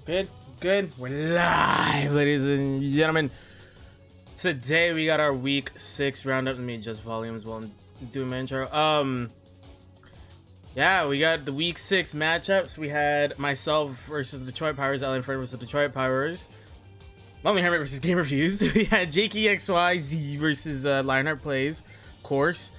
Good, good. We're live, ladies and gentlemen. Today we got our week 6 roundup. Let me adjust volumes while I'm doing my intro. Yeah, we got the week 6 matchups. We had myself versus the Detroit Pyroars, Inferno versus the Detroit Pyroars. Lonely Hermit versus Game Reviews. We had JakeyXYZ versus LionheartPlays, of course.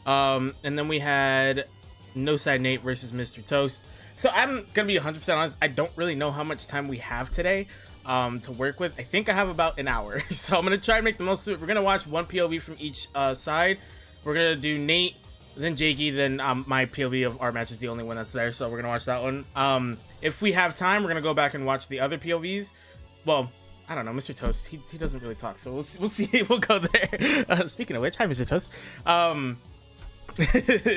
And then we had No Side Nate versus Mr.Toast. So I'm gonna be 100% honest, I don't really know how much time we have today to work with. I think I have about an hour, so I'm gonna try and make the most of it. We're gonna watch one POV from each side. We're gonna do Nate, then Jakey, then my POV of our match is the only one that's there, so we're gonna watch that one. If we have time, we're gonna go back and watch the other POVs. Well, I don't know, Mr. Toast, he doesn't really talk, so we'll see. We'll go there. Speaking of which, hi Mr. Toast.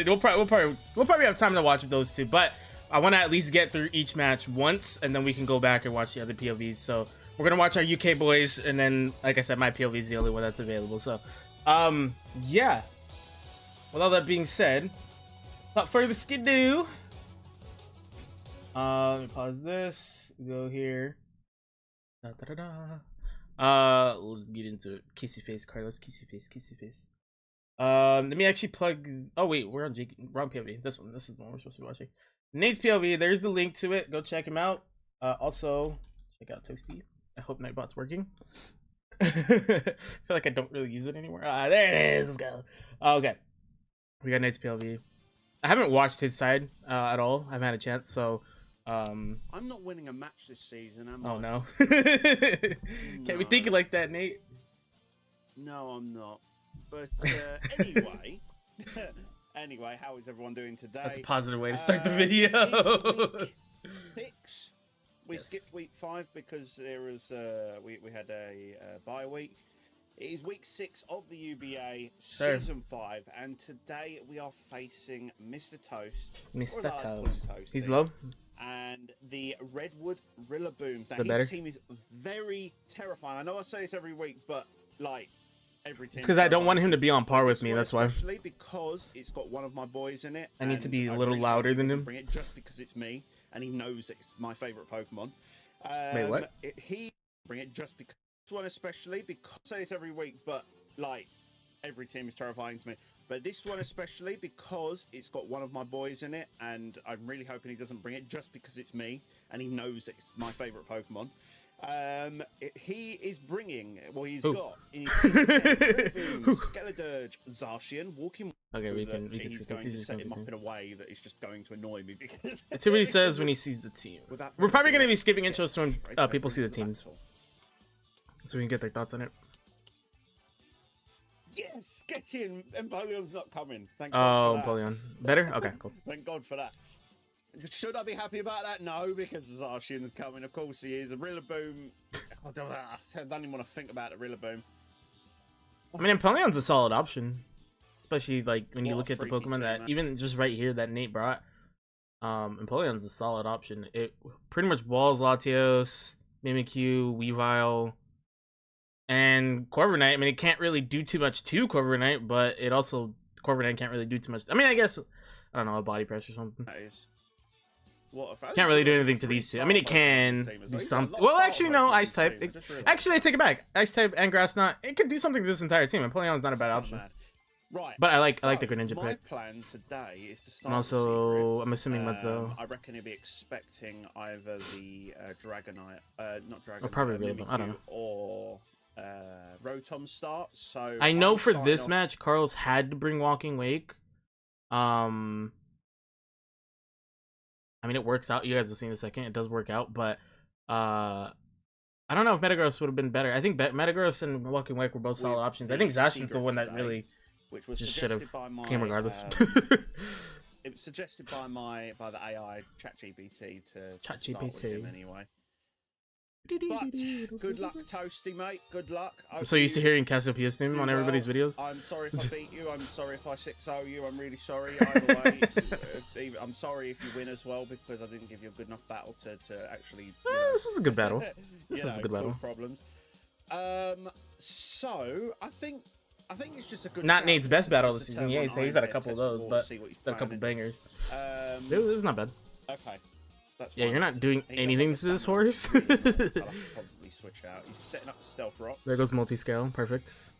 we'll probably have time to watch those two, but I want to at least get through each match once, and then we can go back and watch the other POVs. So we're gonna watch our UK boys, and then, like I said, my POV is the only one that's available. So, yeah. With all that being said, without further ado, let me pause this. Go here. Let's get into it. Kissy face, Carlos. Kissy face. Let me actually plug. Oh wait, we're on wrong POV. This one. This is the one we're supposed to be watching. Nate's POV, there's the link to it. Go check him out. Also, check out Toasty. I hope Nightbot's working. I feel like I don't really use it anymore. There it is. Let's go. Okay. We got Nate's POV. I haven't watched his side at all. I haven't had a chance, so... I'm not winning a match this season, am I? Oh, no. Can't be thinking like that, Nate. No, I'm not. But anyway... Anyway, how is everyone doing today? That's a positive way to start the video. Week 6. We skipped week 5 because there was we had a bye week. It is week 6 of the UBA season 5, and today we are facing Mr.Toast. Mr.Toast. He's low. And the Redwood Rillabooms. Now, his better team is very terrifying. I know I say this every week, but like. It's because I don't want him to be on par with me. That's why. Especially because it's got one of my boys in it. I need to be a little louder than him. Bring it just because it's me, and he knows it's my favorite Pokemon. Wait, what? He bring it just because this one, especially because I say this every week, but like every team is terrifying to me. But this one especially because it's got one of my boys in it, and I'm really hoping he doesn't bring it just because it's me, and he knows it's my favorite Pokemon. He is bringing, well, he's got in his Skeledirge, Zacian, Walking. Okay, we can he's going to set him up in a way that is just going to annoy me because that's what he says when he sees the team. We're probably going to be skipping intros when people see the teams, so we can get their thoughts on it. Yes, get in. Empoleon's not coming. Thank God. Oh, Empoleon. Better? Okay, cool. Thank God for that. Should I be happy about that? No, because Zacian is coming. Of course he is. The Rillaboom. I don't even want to think about the Rillaboom. I mean, Empoleon's a solid option, especially like when you look at the Pokemon that even just right here that Nate brought. Empoleon's a solid option. It pretty much walls Latios, Mimikyu, Weavile, and Corviknight. I mean, it can't really do too much to Corviknight, but it also Corviknight can't really do too much. I mean, I guess I don't know, a body press or something. That is. Can't really do anything to these two. I mean, it can do something. Well, actually, no. Ice type. Actually, I take it back. Ice type and Grass Knot. It could do something to this entire team. Empoleon's not a bad option. Right. But I like the Greninja pick. My plan today is to start. And also, I'm assuming Mudzo. I reckon he'll be expecting either the Dragonite, not Dragonite, probably Mimikyu, I don't know, or Rotom start. So I know for this match, Carlos had to bring Walking Wake. I mean, it works out. You guys will see in a second. It does work out, but I don't know if Metagross would have been better. I think Metagross and Walking Wake were both solid options. I think Zacian's the one that really just should have came regardless. It was suggested by the AI ChatGPT to start with him anyway. But good luck, Toasty, mate. Good luck. I'm so used to hearing Cassiopeia's name on everybody's videos. I'm sorry if I beat you. I'm sorry if I 6-0 you. I'm really sorry. Either way, I'm sorry if you win as well because I didn't give you a good enough battle to actually. This was a good battle. This is a good battle. Problems. So I think it's just a good. Not Nate's best battle this season. Yeah, he's had a couple of those, but got a couple bangers. It was not bad. Okay. That's Yeah, fine. you're not doing He doesn't anything to this understand horse. that it's really so I'll have to probably switch out. He's setting up the stealth rocks. There goes multi-scale. Perfect.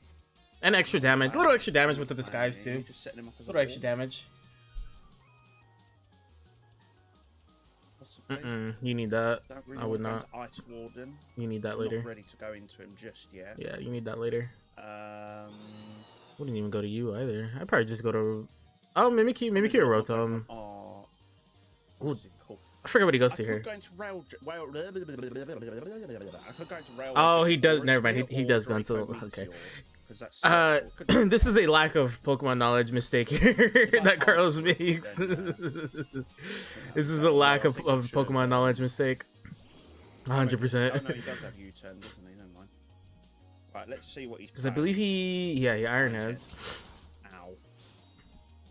And extra damage. A little extra damage with the disguise too. Just setting him up as A little extra damage. Possibly. You need that. Don't really I would want to not. go into Ice Warden. You need that I'm later. not ready to go into him just yet. Yeah, you need that later. Wouldn't even go to you either. I'd probably just go to. Oh, Mimikyu or Rotom. Oh, Ooh, what's it called? I forgot what he goes I to could here. go into Rail. I could go into Rail. Oh, he does. Forestry Never mind. He or does go Draco into. Okay. Meteor, 'cause that's special. Could do This that. is a lack of Pokemon knowledge mistake here that can't Carlos do it, makes. then, This is a lack of Pokemon knowledge mistake. 100%. Oh no, he does have U-turn, doesn't he? Never mind. Right, let's see what he's. Because I believe he Iron Heads.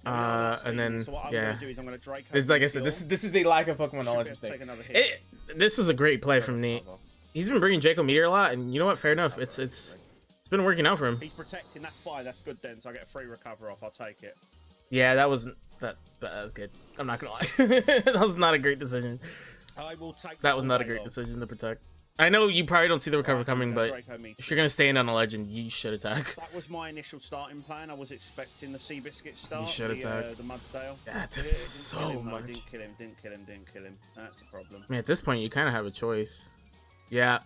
Ow. And then so what I'm yeah. gonna do is I'm gonna Draco. This, like I said, this is a lack of Pokemon knowledge mistake. This was a great play from Nate. He's been bringing Draco Meteor a lot, and you know what? Fair enough. It's been working out for him. He's protecting. That's fine. That's good then. So I get a free recover off. I'll take it. Yeah, that wasn't that was good. I'm not gonna lie. That was not a great decision. I will take. That was not a great decision to protect. I know you probably don't see the recover coming, but if you're gonna stay in on a legend, you should attack. That was my initial starting plan. I was expecting the Seabiscuit start. You should attack. The Mudsdale. Yeah, Didn't so kill him, though. much. Didn't kill him. That's a problem. I mean, at this point, you kind of have a choice. Yeah.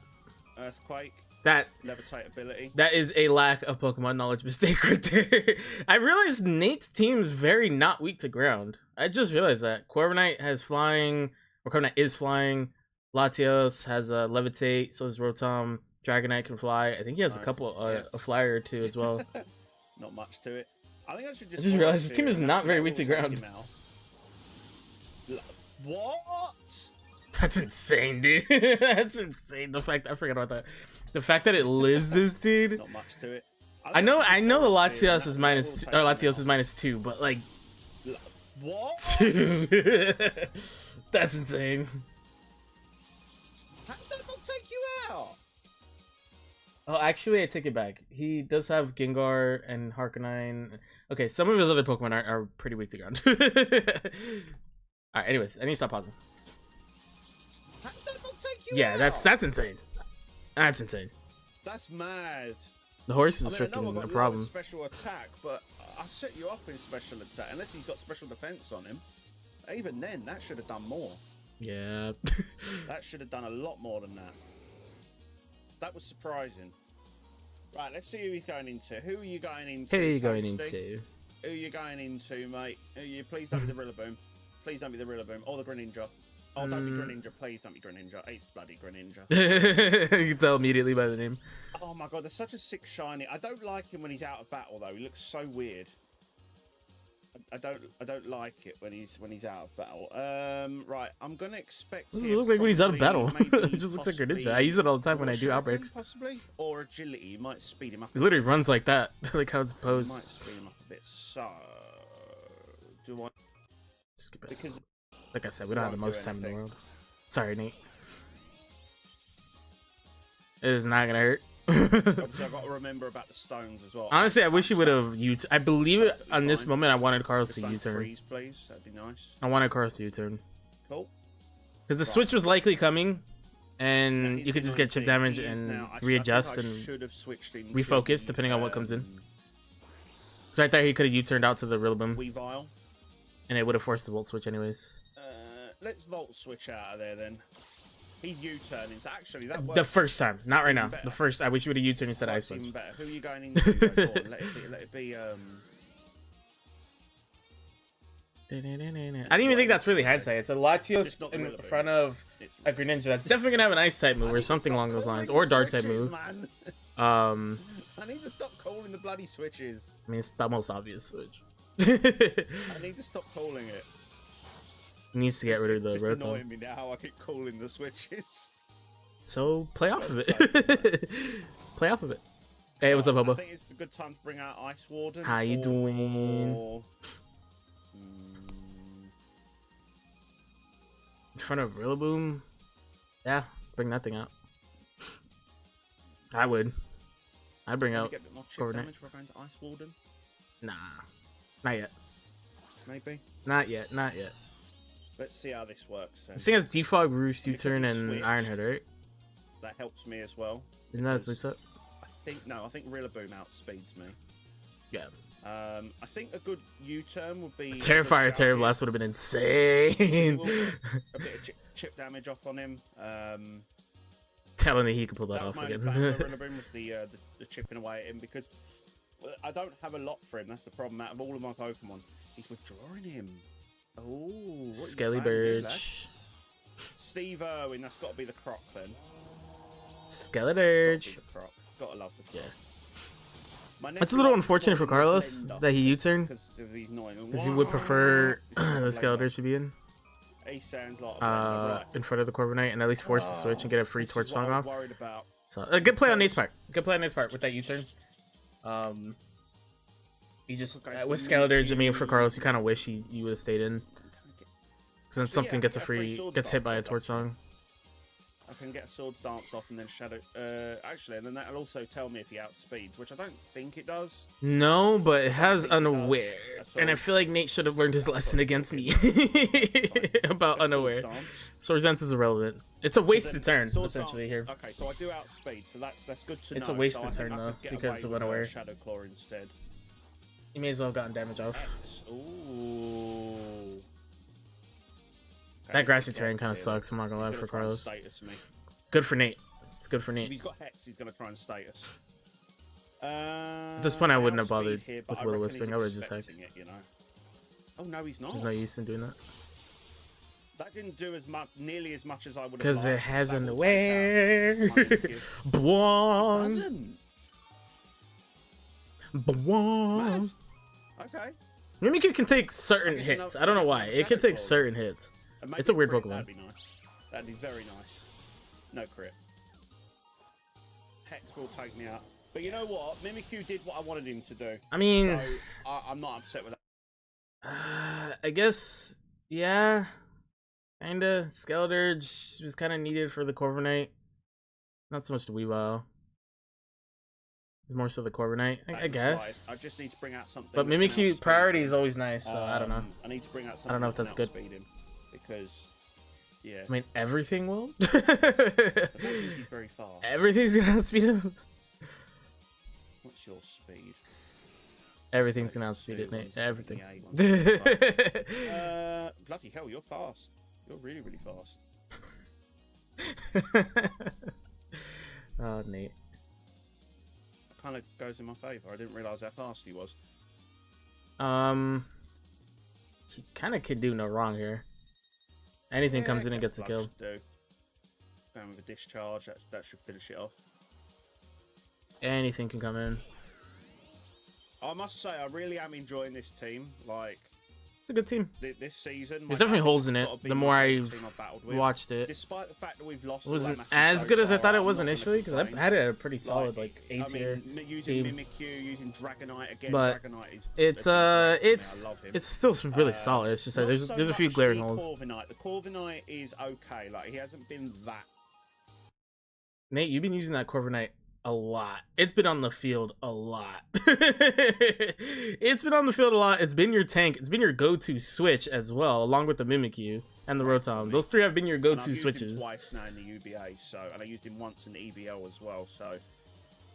Earthquake. That Levitate ability. That is a lack of Pokemon knowledge mistake right there. I realized Nate's team is very not weak to ground. I just realized that. Corviknight has flying, or Corviknight is flying. Latios has a levitate, so does Rotom. Dragonite can fly. I think he has a couple, a flyer or two as well. Not much to it. I think I should I just realized his team is not very weak to ground. What? That's insane, dude. That's insane. The fact I forgot about that. The fact that it lives this, dude. Not much to it. I know the Latios is -2, but like, what? Dude. That's insane. How did that not take you out? Oh, actually, I take it back. He does have Gengar and Harknine. Okay, some of his other Pokemon are pretty weak to ground. Alright, anyways, I need to stop pausing. How did that not take you Yeah, out? that's insane. That's insane. That's mad. The horse is I know I've freaking got a problem. Special attack, but I set you up in special attack. Unless he's got special defense on him. Even then, that should have done more. Yeah. That should have done a lot more than that. That was surprising. Right, let's see who he's going into. Who are you going into? Who are you going Toasty? into? Who are you going into, mate? Who are you? Please don't be the Rillaboom. Please don't be the Rillaboom. Or the Greninja. Oh, don't be Greninja. Please don't be Greninja. It's bloody Greninja. You can tell immediately by the name. Oh my god, there's such a sick shiny. I don't like him when he's out of battle though. He looks so weird. I don't like it when he's out of battle. Right, I'm gonna expect. Does it look like when he's out of battle? It just looks like Greninja. I use it all the time when I do outbreaks. Possibly, or agility might speed him up. It literally runs like that, like how it's posed. Might speed him up a bit. So, do I? Skip it. Because, like I said, we don't have the most time in the world. Sorry, Nate. It is not gonna hurt. obviously, I've got to remember about the stones as well. Honestly, I wish he would have U-turn. I believe it on this moment. I wanted Carlos Just to don't U-turn. freeze, please. That'd be nice. I wanted Carlos to U-turn. Cool. Because the switch was likely coming, and you could just get chip damage and readjust and refocus depending on what comes in. So right there, he could have U-turned out to the Rillaboom, Weavile. and it would have forced the Volt Switch anyways. Let's Volt Switch out of there then. He's U-turning. So actually, that The first time, not right now. The first, I wish you would have U-turned instead of Ice even Punch. better. Who are you going into? Go on, let it be. I didn't even think that's really hindsight. It's a Latios in front of a Greninja. That's definitely gonna have an Ice type move or something along those lines, or a Dark type move. I need to stop calling the bloody switches. I mean, it's the most obvious switch. I need to stop calling it. Needs to get rid of the It's just annoying Rotom. me now. I keep calling the switches. So play off of it. Play off of it. Hey, what's up, I Bubba? think it's a good time to bring out Ice Warden. How you doing? In front of Rillaboom? Yeah, bring that thing out. I would. I'd bring out Get a bit more chip Corviknight. damage for going to Ice Warden. Nah, not yet. Maybe. Not yet. Not yet. Let's see how this works. This thing has Defog, Roost, U-turn, and switched, Ironhead, right? That helps me as well. Isn't that its base up? I think Rillaboom outspeeds me. Yeah. I think a good U-turn would be... Terrifier, Terror Blast would have been insane. We'll put a bit of chip damage off on him. Telling me he could pull that off my again. only plan for Rillaboom was the chipping away at him, because I don't have a lot for him. That's the problem. Out of all of my Pokemon, he's withdrawing him. Oh, Skelly Birch. Steve Irwin, that's got to be the Croc then. Skeledirge. Gotta love the Croc. Yeah. It's a little unfortunate for Carlos that he U-turned, because he would prefer the Skeledirge to be in. He sounds like in front of the Corviknight, and at least force the switch and get a free Torch Song off. About. So a good play on Nate's part. Good play on Nate's part with that U-turn. He just with Skeledirge, I mean, for Carlos, you kind of wish you would have stayed in, because then something gets hit by a Torch Song. I can get a Swords Dance off and then Shadow. Actually, and then that'll also tell me if he outspeeds, which I don't think it does. No, but it has Unaware, and I feel like Nate should have learned his lesson against me about Unaware. Swords Dance is irrelevant. It's a wasted turn essentially here. Okay, so I do outspeed, so that's good to know. It's a wasted turn though because of Unaware. Shadow Claw instead. You may as well have gotten damage off. Ooh. That grassy terrain kind of sucks, I'm not gonna lie, for Carlos. Good for Nate. It's good for Nate. If he's got Hex, he's gonna try and status. At this point, I wouldn't have bothered with Will-O-Wisping. I would have just Hexed. You know? Oh no, he's not. There's no use in doing that. That didn't do as much, nearly as much as I would have. Because it has Unaware. Bwong. Bwong. Okay. Mimikyu can take certain hits. I don't know why. It can take certain hits. It's a weird Pokemon. That'd be nice. That'd be very nice. No crit. Hex will take me out. But you know what? Mimikyu did what I wanted him to do. I mean... So I'm not upset with that. I guess... Yeah. Kinda. Skeledirge was kind of needed for the Corviknight. Not so much the Weavile. It's more so the Corviknight, I guess. I just need to bring out something. But Mimikyu priority is always nice, so I don't know. I need to bring out something. I don't know if that's good. Because, yeah. I mean, everything will. I don't think he's very fast. Everything's gonna outspeed him. What's your speed? Everything's gonna outspeed it, Nate. Everything. Bloody hell, you're fast. You're really, really fast. Oh, Nate. Kind of goes in my favor. I didn't realize how fast he was. He kind of could do no wrong here. Anything comes in and gets a kill. Going with a discharge, that should finish it off. Anything can come in. I must say, I really am enjoying this team. Like, it's a good team. This season, there's definitely holes in it. The more I've watched it, despite the fact that we've lost, it wasn't as good as I thought it was initially, because I had it at a pretty solid like A tier. Using Mimikyu, using Dragonite again. But Dragonite it's still really solid. It's just like there's a few glaring holes. The Corviknight is okay. Like, he hasn't been that. Nate, you've been using that Corviknight a lot. It's been on the field a lot. It's been on the field a lot. It's been your tank. It's been your go-to switch as well, along with the Mimikyu and the Rotom. Those three have been your go-to switches. I've used him twice now in the UBA, and I used him once in the EBL as well. So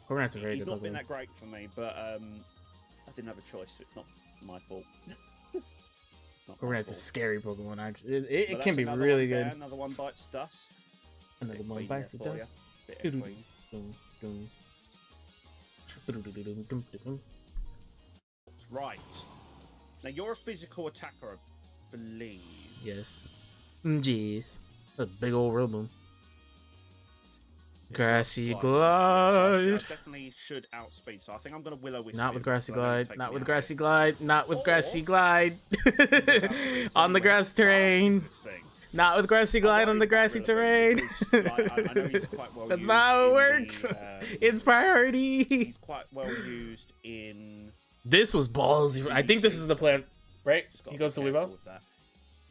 Corviknight's a very good he's not been Pokemon. that great for me, but I didn't have a choice. So it's not my fault. Corviknight's a scary Pokemon. Actually, it can be really good. Another one bites dust. Another one bites the dust. Right. Now you're a physical attacker, I believe. Yes. Jeez. A big old Rillaboom. Grassy Glide. Definitely should outspeed, so I think I'm going to Will-O-Wisp. Not with Grassy Glide. Not with Grassy Glide. Not with Grassy Glide. On the grass terrain. Not with Grassy Glide on the grassy terrain. That's not how it works. It's priority. He's quite well used in... This was ballsy. I think this is the plan, right? He goes to Weavile.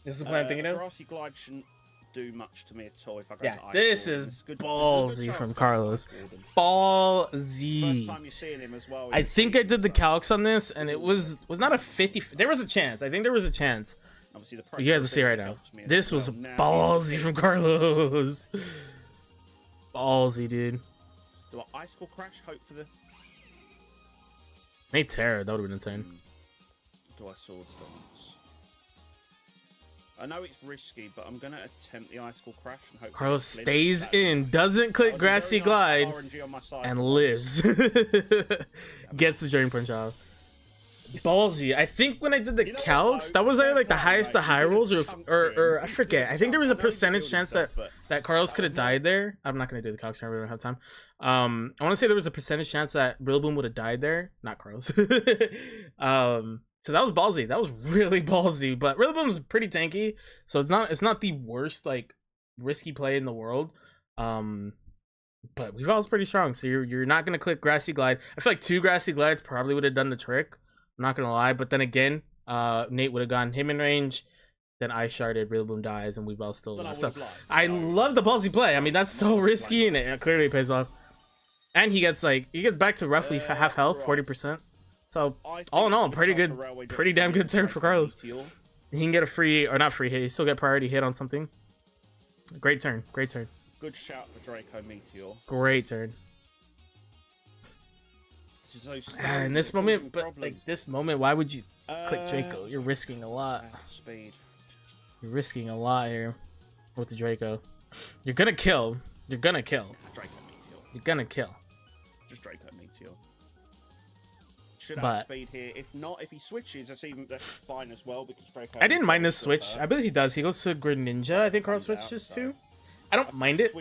This is the plan I'm thinking of? Grassy Glide shouldn't do much to me at all if I go to Ice this Warden. is ballsy from Carlos. Ballsy. First time you're seeing him as well. I think I did the calcs on this, and it was not a 50. There was a chance. I think there was a chance. Obviously, the You guys will see right now. This was ballsy from Carlos. Ballsy, dude. Do I Icicle Crash? Hope for the... Made Terror, that would have been insane. Do I Sword Stance? I know it's risky, but I'm going to attempt the Icicle Crash and hope Carlos stays in, doesn't click Grassy Glide, and lives. Gets the Drain Punch off. Ballsy. I think when I did the calcs, that was either like the highest to high rolls or I forget. I think there was a percentage chance that Carlos could have died there. I'm not gonna do the calcs. I don't have time. I want to say there was a percentage chance that Rillaboom would have died there, not Carlos. So that was ballsy. That was really ballsy. But Rillaboom's pretty tanky, so it's not the worst like risky play in the world. But Weaveil's pretty strong, so you're not gonna click Grassy Glide. I feel like 2 Grassy Glides probably would have done the trick. I'm not gonna lie, but then again, Nate would have gotten him in range. Then I sharded, Rillaboom dies, and Weavile still alive. So I love the ballsy play. I mean, that's so risky, and it clearly pays off. And he gets back to roughly half health, 40%. So all in all, pretty damn good turn for Carlos. He can get a free or not free hit. He still get priority hit on something. Great turn. Great turn. Good shout for Draco Meteor. Great turn. In this moment, but like this moment, why would you click Draco? You're risking a lot. Speed. You're risking a lot here with the Draco. You're gonna kill. You're gonna kill. Draco Meteor. You're gonna kill. Just Draco Meteor. Should have speed here. If not, if he switches, that's fine as well because Draco. I didn't mind this switch. I believe he does. He goes to Greninja. I think Carl switches too. I don't mind it.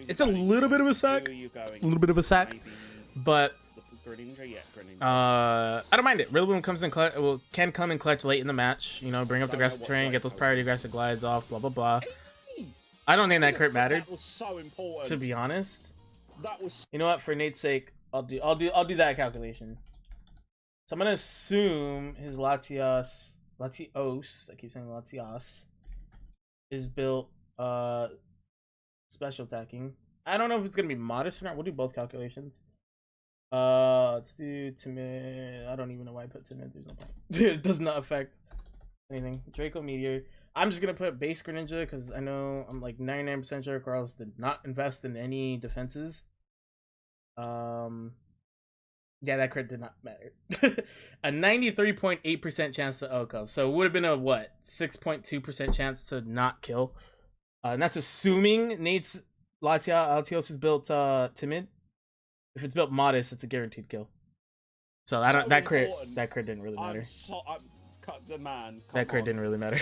It's a little bit of a suck. A little bit of a sack, but. Greninja, yeah, Greninja. I don't mind it. Rillaboom comes in clutch. Well, can come in clutch late in the match. You know, bring up the grassy terrain, get those priority grassy glides off. Blah blah blah. I don't think that crit mattered. That was so important. To be honest, that was. You know what? For Nate's sake, I'll do that calculation. So I'm gonna assume his Latios. I keep saying Latios, is built special attacking. I don't know if it's gonna be modest or not. We'll do both calculations. Let's do timid. I don't even know why I put timid. There's no point. It does not affect anything. Draco Meteor. I'm just gonna put base Greninja because I know I'm like 99% sure Carlos did not invest in any defenses. Yeah, that crit did not matter. A 93.8% chance to OHKO. So it would have been a what? 6.2% chance to not kill. And that's assuming Nate's Latios is built timid. If it's built modest, it's a guaranteed kill. So I don't. That crit didn't really matter. That crit didn't really matter.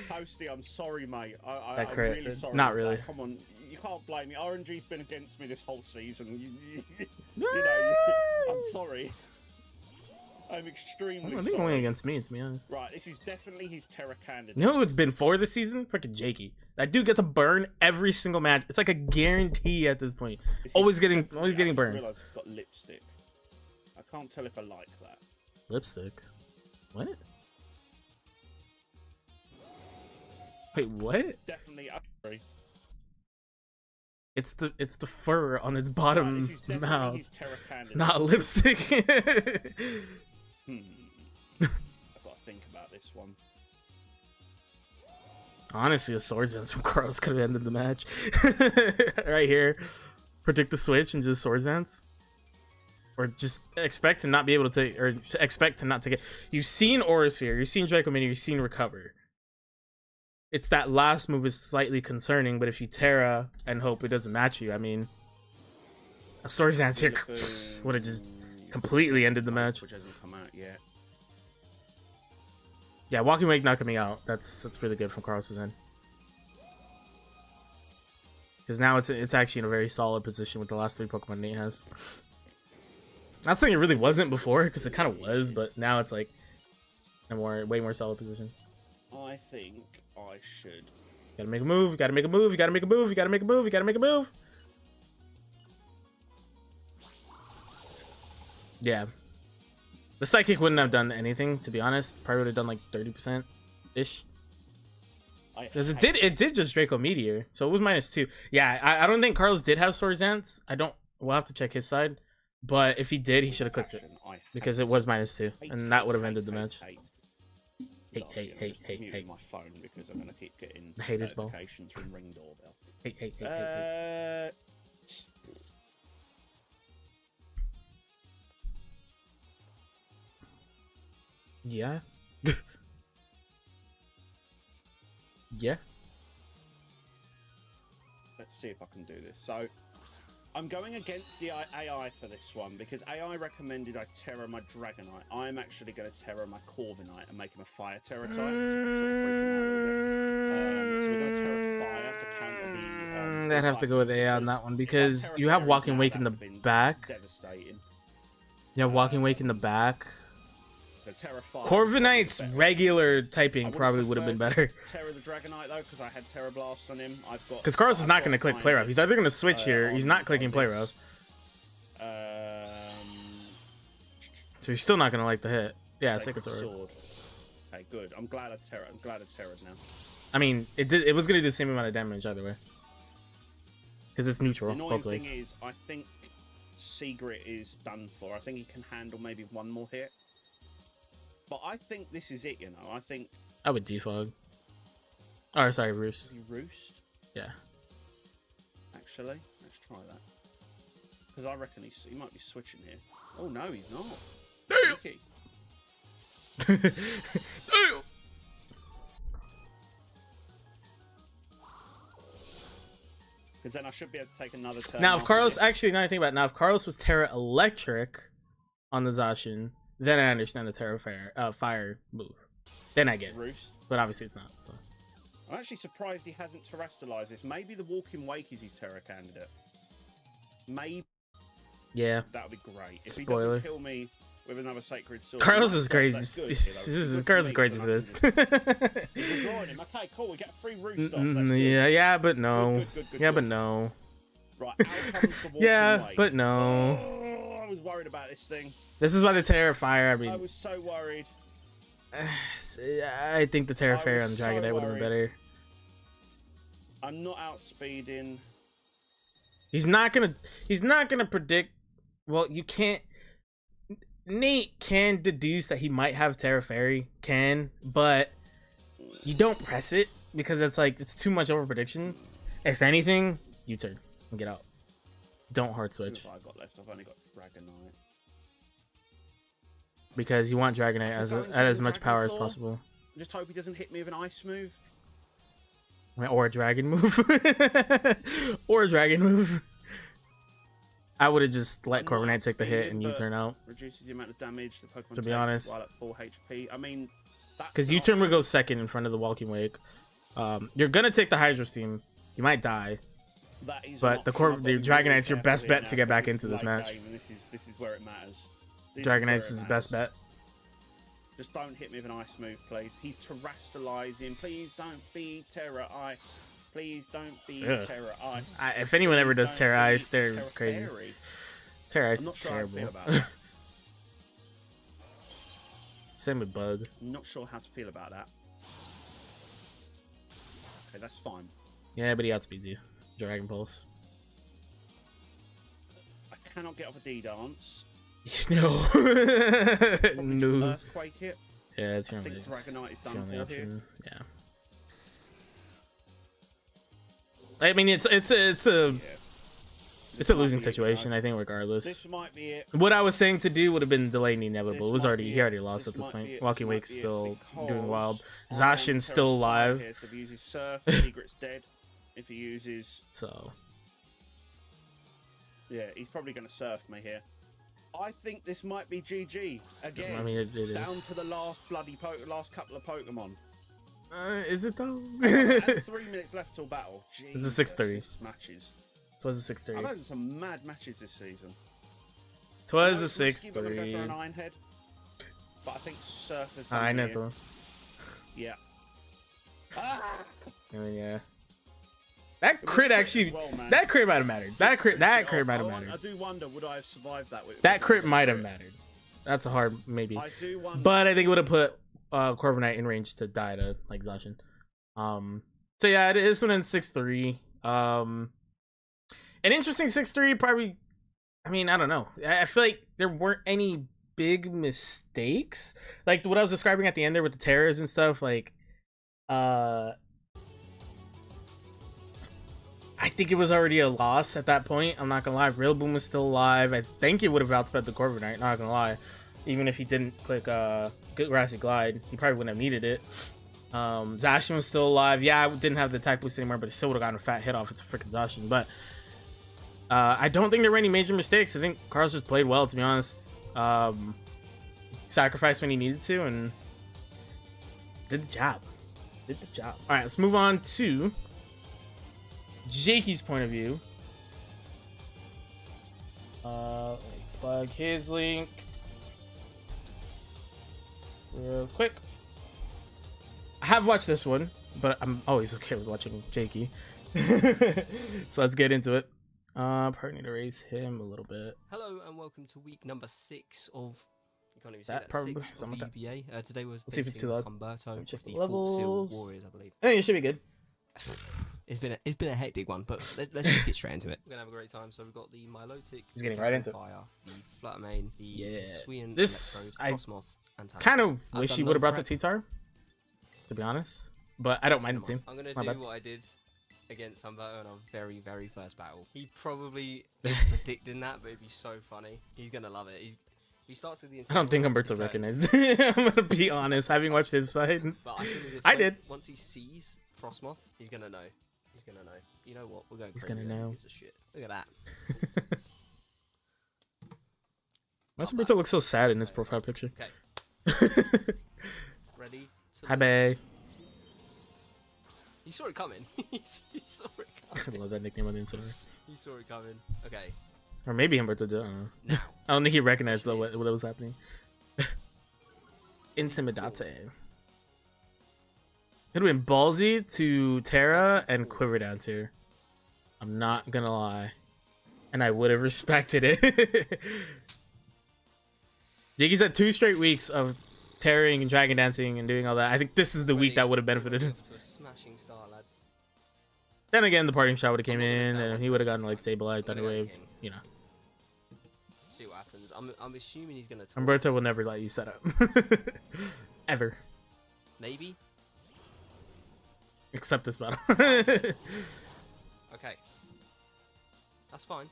Toasty, I'm sorry, mate. That crit, I'm really sorry. Not really. Come on, you can't blame me. RNG's been against me this whole season. You know, I'm sorry. I'm extremely sorry. I think only against me, to be honest. Right, this is definitely his Terra candidate. You know who it's been for this season? Freaking Jakey. That dude gets a burn every single match. It's like a guarantee at this point. Always getting burns. I realize it's got lipstick. I can't tell if I like that. Lipstick? What? Wait, what? Definitely agree. It's the fur on its bottom mouth. It's not lipstick. I've got to think about this one. Honestly, a Swords Dance from Carlos could have ended the match. Right here. Predict the switch and just Swords Dance. Or just expect to not be able to take, or to expect to not take it. You've seen Aura Sphere, you've seen Draco Mini, you've seen Recover. It's that last move is slightly concerning, but if you Terra and hope it doesn't match you, I mean, a Swords Dance here would have just completely ended the match. Which hasn't come out yet. Yeah, Walking Wake not coming out. That's really good from Carlos's end. Because now it's actually in a very solid position with the last 3 Pokemon Nate has. Not saying it really wasn't before, because it kind of was, but now it's like a way more solid position. I think I should. Gotta make a move, you gotta make a move, you gotta make a move, you gotta make a move, you gotta make a move. Yeah. The Psychic wouldn't have done anything, to be honest. Probably would have done like 30%-ish. Because it did just Draco Meteor, so it was -2. Yeah, I don't think Carlos did have Swords Dance. We'll have to check his side. But if he did, he should have clicked it. Because it was -2, and that would have ended the match. Muting my phone because I'm gonna keep getting haters ball. notifications from Ring Doorbell. Hey. Yeah. Yeah. Let's see if I can do this. So, I'm going against the AI for this one because AI recommended I terror my Dragonite. I'm actually going to terror my Corviknight and make him a Fire Terror type. So we're going to terror Fire to counter the... I'd have to go with AI on that one because you have Walking Wake in the back. Devastating. You have Walking Wake in the back. So Corviknight's regular typing probably would have been better. Terror the Dragonite though, because I had Terror Blast on him. I've got because Carlos is not going to click Play Rough. He's either going to switch here. He's not clicking Play Rough. So he's still not going to like the hit. Yeah, Sacred Sword. Okay, good. I'm glad I terrored now. I mean, it was going to do the same amount of damage either way. Because it's neutral. The annoying both ways. thing is, I think Secret is done for. I think he can handle maybe one more hit. But I think this is it, you know. I think... I would defog. Oh, sorry, Roost. Roost? Yeah. Actually, let's try that. Because I reckon he might be switching here. Oh, no, he's not. Damn! Damn! Because then I should be able to take another turn. Now, if Carlos... Actually, now I think about it. Now, if Carlos was Terra Electric on the Zacian... Then I understand the Terra Fire move. Then I get it. Roost. But obviously it's not. So. I'm actually surprised he hasn't terrestrialized this. Maybe the Walking Wake is his Terra candidate. Maybe. Yeah. That would be great. If Spoiler. he doesn't kill me with another Sacred Sword. Carlos is crazy. Carlos is crazy for this. We're drawing him. Okay, cool. We get a free Roost off. Yeah, but no. Good. But no. Right, out comes the Walking Wake. But no. Oh, I was worried about this thing. This is why the Terra Fire, I mean... I was so worried. I think the Terra Fire on the Dragonite would have been better. I'm not outspeeding. He's not gonna predict... Well, you can't... Nate can deduce that he might have Terra Fairy. But you don't press it because it's too much over prediction. If anything, U-turn and get out. Don't hard switch. What have I got left? I've only got Dragonite. Because you want Dragonite at as much power as possible. Just hope he doesn't hit me with an ice move. Or a dragon move. Or a dragon move. I would have just let Corviknight take the hit and U-turn out. Reduces the amount of damage the Pokemon to be honest. While at full HP. I mean, because U-turn would go second in front of the Walking Wake. You're gonna take the Hydro Steam. You might die. But the Dragonite's your best bet to get back into this match. This is where it matters. Dragonite's his best bet. Just don't hit me with an ice move, please. He's terrestrializing. Please don't be Terra Ice. Please don't be Terra Ice. If anyone ever does Terra Ice, they're crazy. Terra Ice is terrible. Same with Bug. I'm not sure how to feel about that. Okay, that's fine. Yeah, but he outspeeds you. Dragon Pulse. I cannot get off a D-Dance. No. No. Earthquake hit. Yeah, it's I your think Dragonite is done for option. Here. Yeah. I mean, it's a losing situation. I think regardless. This might be it. What I was saying to do would have been delaying the inevitable. He already lost at this point. Walking Wake's still doing wild. Zacian's still alive. Here, so if he uses Surf, Secret's dead. If he uses yeah, he's probably going to surf me here. I think this might be GG again. I mean, it down is. to the last couple of Pokemon. Is it though? And 3 minutes left till battle. This is 6-3. Matches. Twas a 6-3. I've had some mad matches this season. Twas a 6-3. An Iron Head, but I think Surf has done I know. Yeah. Yeah. That crit actually, that crit might have mattered. That crit might have mattered. I do wonder, would I have survived that? That crit might have mattered. That's a hard maybe. I do wonder. But I think it would have put Corviknight in range to die to like Zacian. So yeah, this one in 6-3. An interesting 6-3. Probably. I mean, I don't know. I feel like there weren't any big mistakes. Like what I was describing at the end there with the terrors and stuff, like I think it was already a loss at that point. I'm not gonna lie. Rillaboom was still alive. I think he would have outspent the Corviknight, not gonna lie. Even if he didn't click Good Grassy Glide, he probably wouldn't have needed it. Zacian was still alive. Yeah, I didn't have the attack boost anymore, but it still would have gotten a fat hit off. It's a freaking Zacian. But I don't think there were any major mistakes. I think Carlos just played well, to be honest. Sacrificed when he needed to and did the job. All right, let's move on to Jakey's point of view. Let me plug his link real quick. I have watched this one, but I'm always okay with watching Jakey. So let's get into it. Probably need to raise him a little bit. Hello and welcome to week number 6 of. You can't even say That that. probably 6 of the UBA. Today was. Let's see if it's too loud. Humberto, Check the the full Sill levels. Warriors, I believe. I think it should be good. It's been a hectic one, but let's just get straight into it. We're gonna have a great time. So we've got the Milotic, He's getting right into it. Fire, the Fluttermane, the Swian, This Frosmoth, and kind of wish done he would have no brought the prep. T-Tar, to be honest. But I don't mind the team. I'm gonna My do bad. what I did against Humberto in our very, very first battle. He probably is predicting that, but it'd be so funny. He's gonna love it. He starts with the. I don't think Humberto recognized it. I'm gonna be honest, having watched his side. But I, think as if I did. Once he sees Frosmoth, he's gonna know. He's gonna know. You know what? We're going. He's crazy. gonna know. Who gives a shit? Look at that. Why does Humberto look so sad in his profile picture? Okay. Ready? To Hi, move. bae. He saw it coming. he saw it I coming. love that nickname on the Instagram. He saw it coming. Okay. Or maybe Humberto did. I don't know. Now. I don't think he recognized though what was happening. Intimidate. It would have been ballsy to Terra and Quiver down tier. I'm not gonna lie. And I would have respected it. Jakey's had 2 straight weeks of tearing and dragon dancing and doing all that. I think this is the week that would have benefited him. To a smashing start, lads. Then again, the parting shot would have came I'm not gonna in tell and what he to would have do, gotten like so stabilized, I'm thunder gonna go wave, in. you know. See what happens. I'm assuming he's gonna. Talk. Humberto will never let you set up. Ever. Maybe. Except this battle. Okay. That's fine.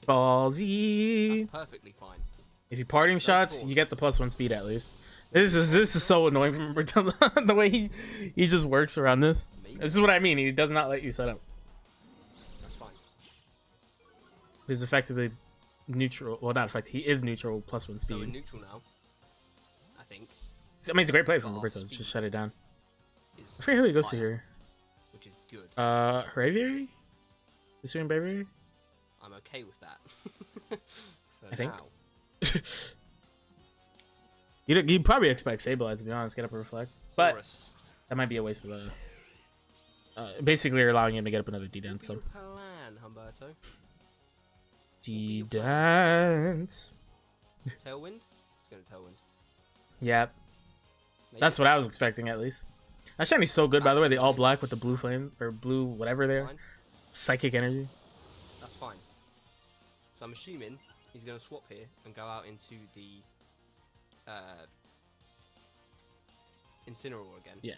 Ballsy. That's perfectly fine. If you parting shots, force. you get the +1 speed at least. This is so annoying from Humberto. The way he just works around this. Maybe. This is what I mean. He does not let you set up. That's fine. He's effectively neutral. Well, not effective. He is neutral +1 So we're speed. neutral now. I think. I mean, it's a great play from Oh, Humberto. speed. Just shut it down. Is I forget who he goes to higher, here. which is good. Braviary? Is he in Braviary? I'm okay with that. For I think. now. You'd probably expect Sableye, to be honest, get up and reflect. But Chorus. that might be a waste of basically you're allowing him to get up another D-Dance. So. What would be your plan, Humberto? D-Dance. Tailwind? It's going to Tailwind. Yep. Maybe. That's what I was expecting, at least. That shiny's so good, by the way. The all black with the blue flame, or blue whatever there. Fine. Psychic energy. That's fine. So I'm assuming he's going to swap here and go out into the Incineroar again. Yeah.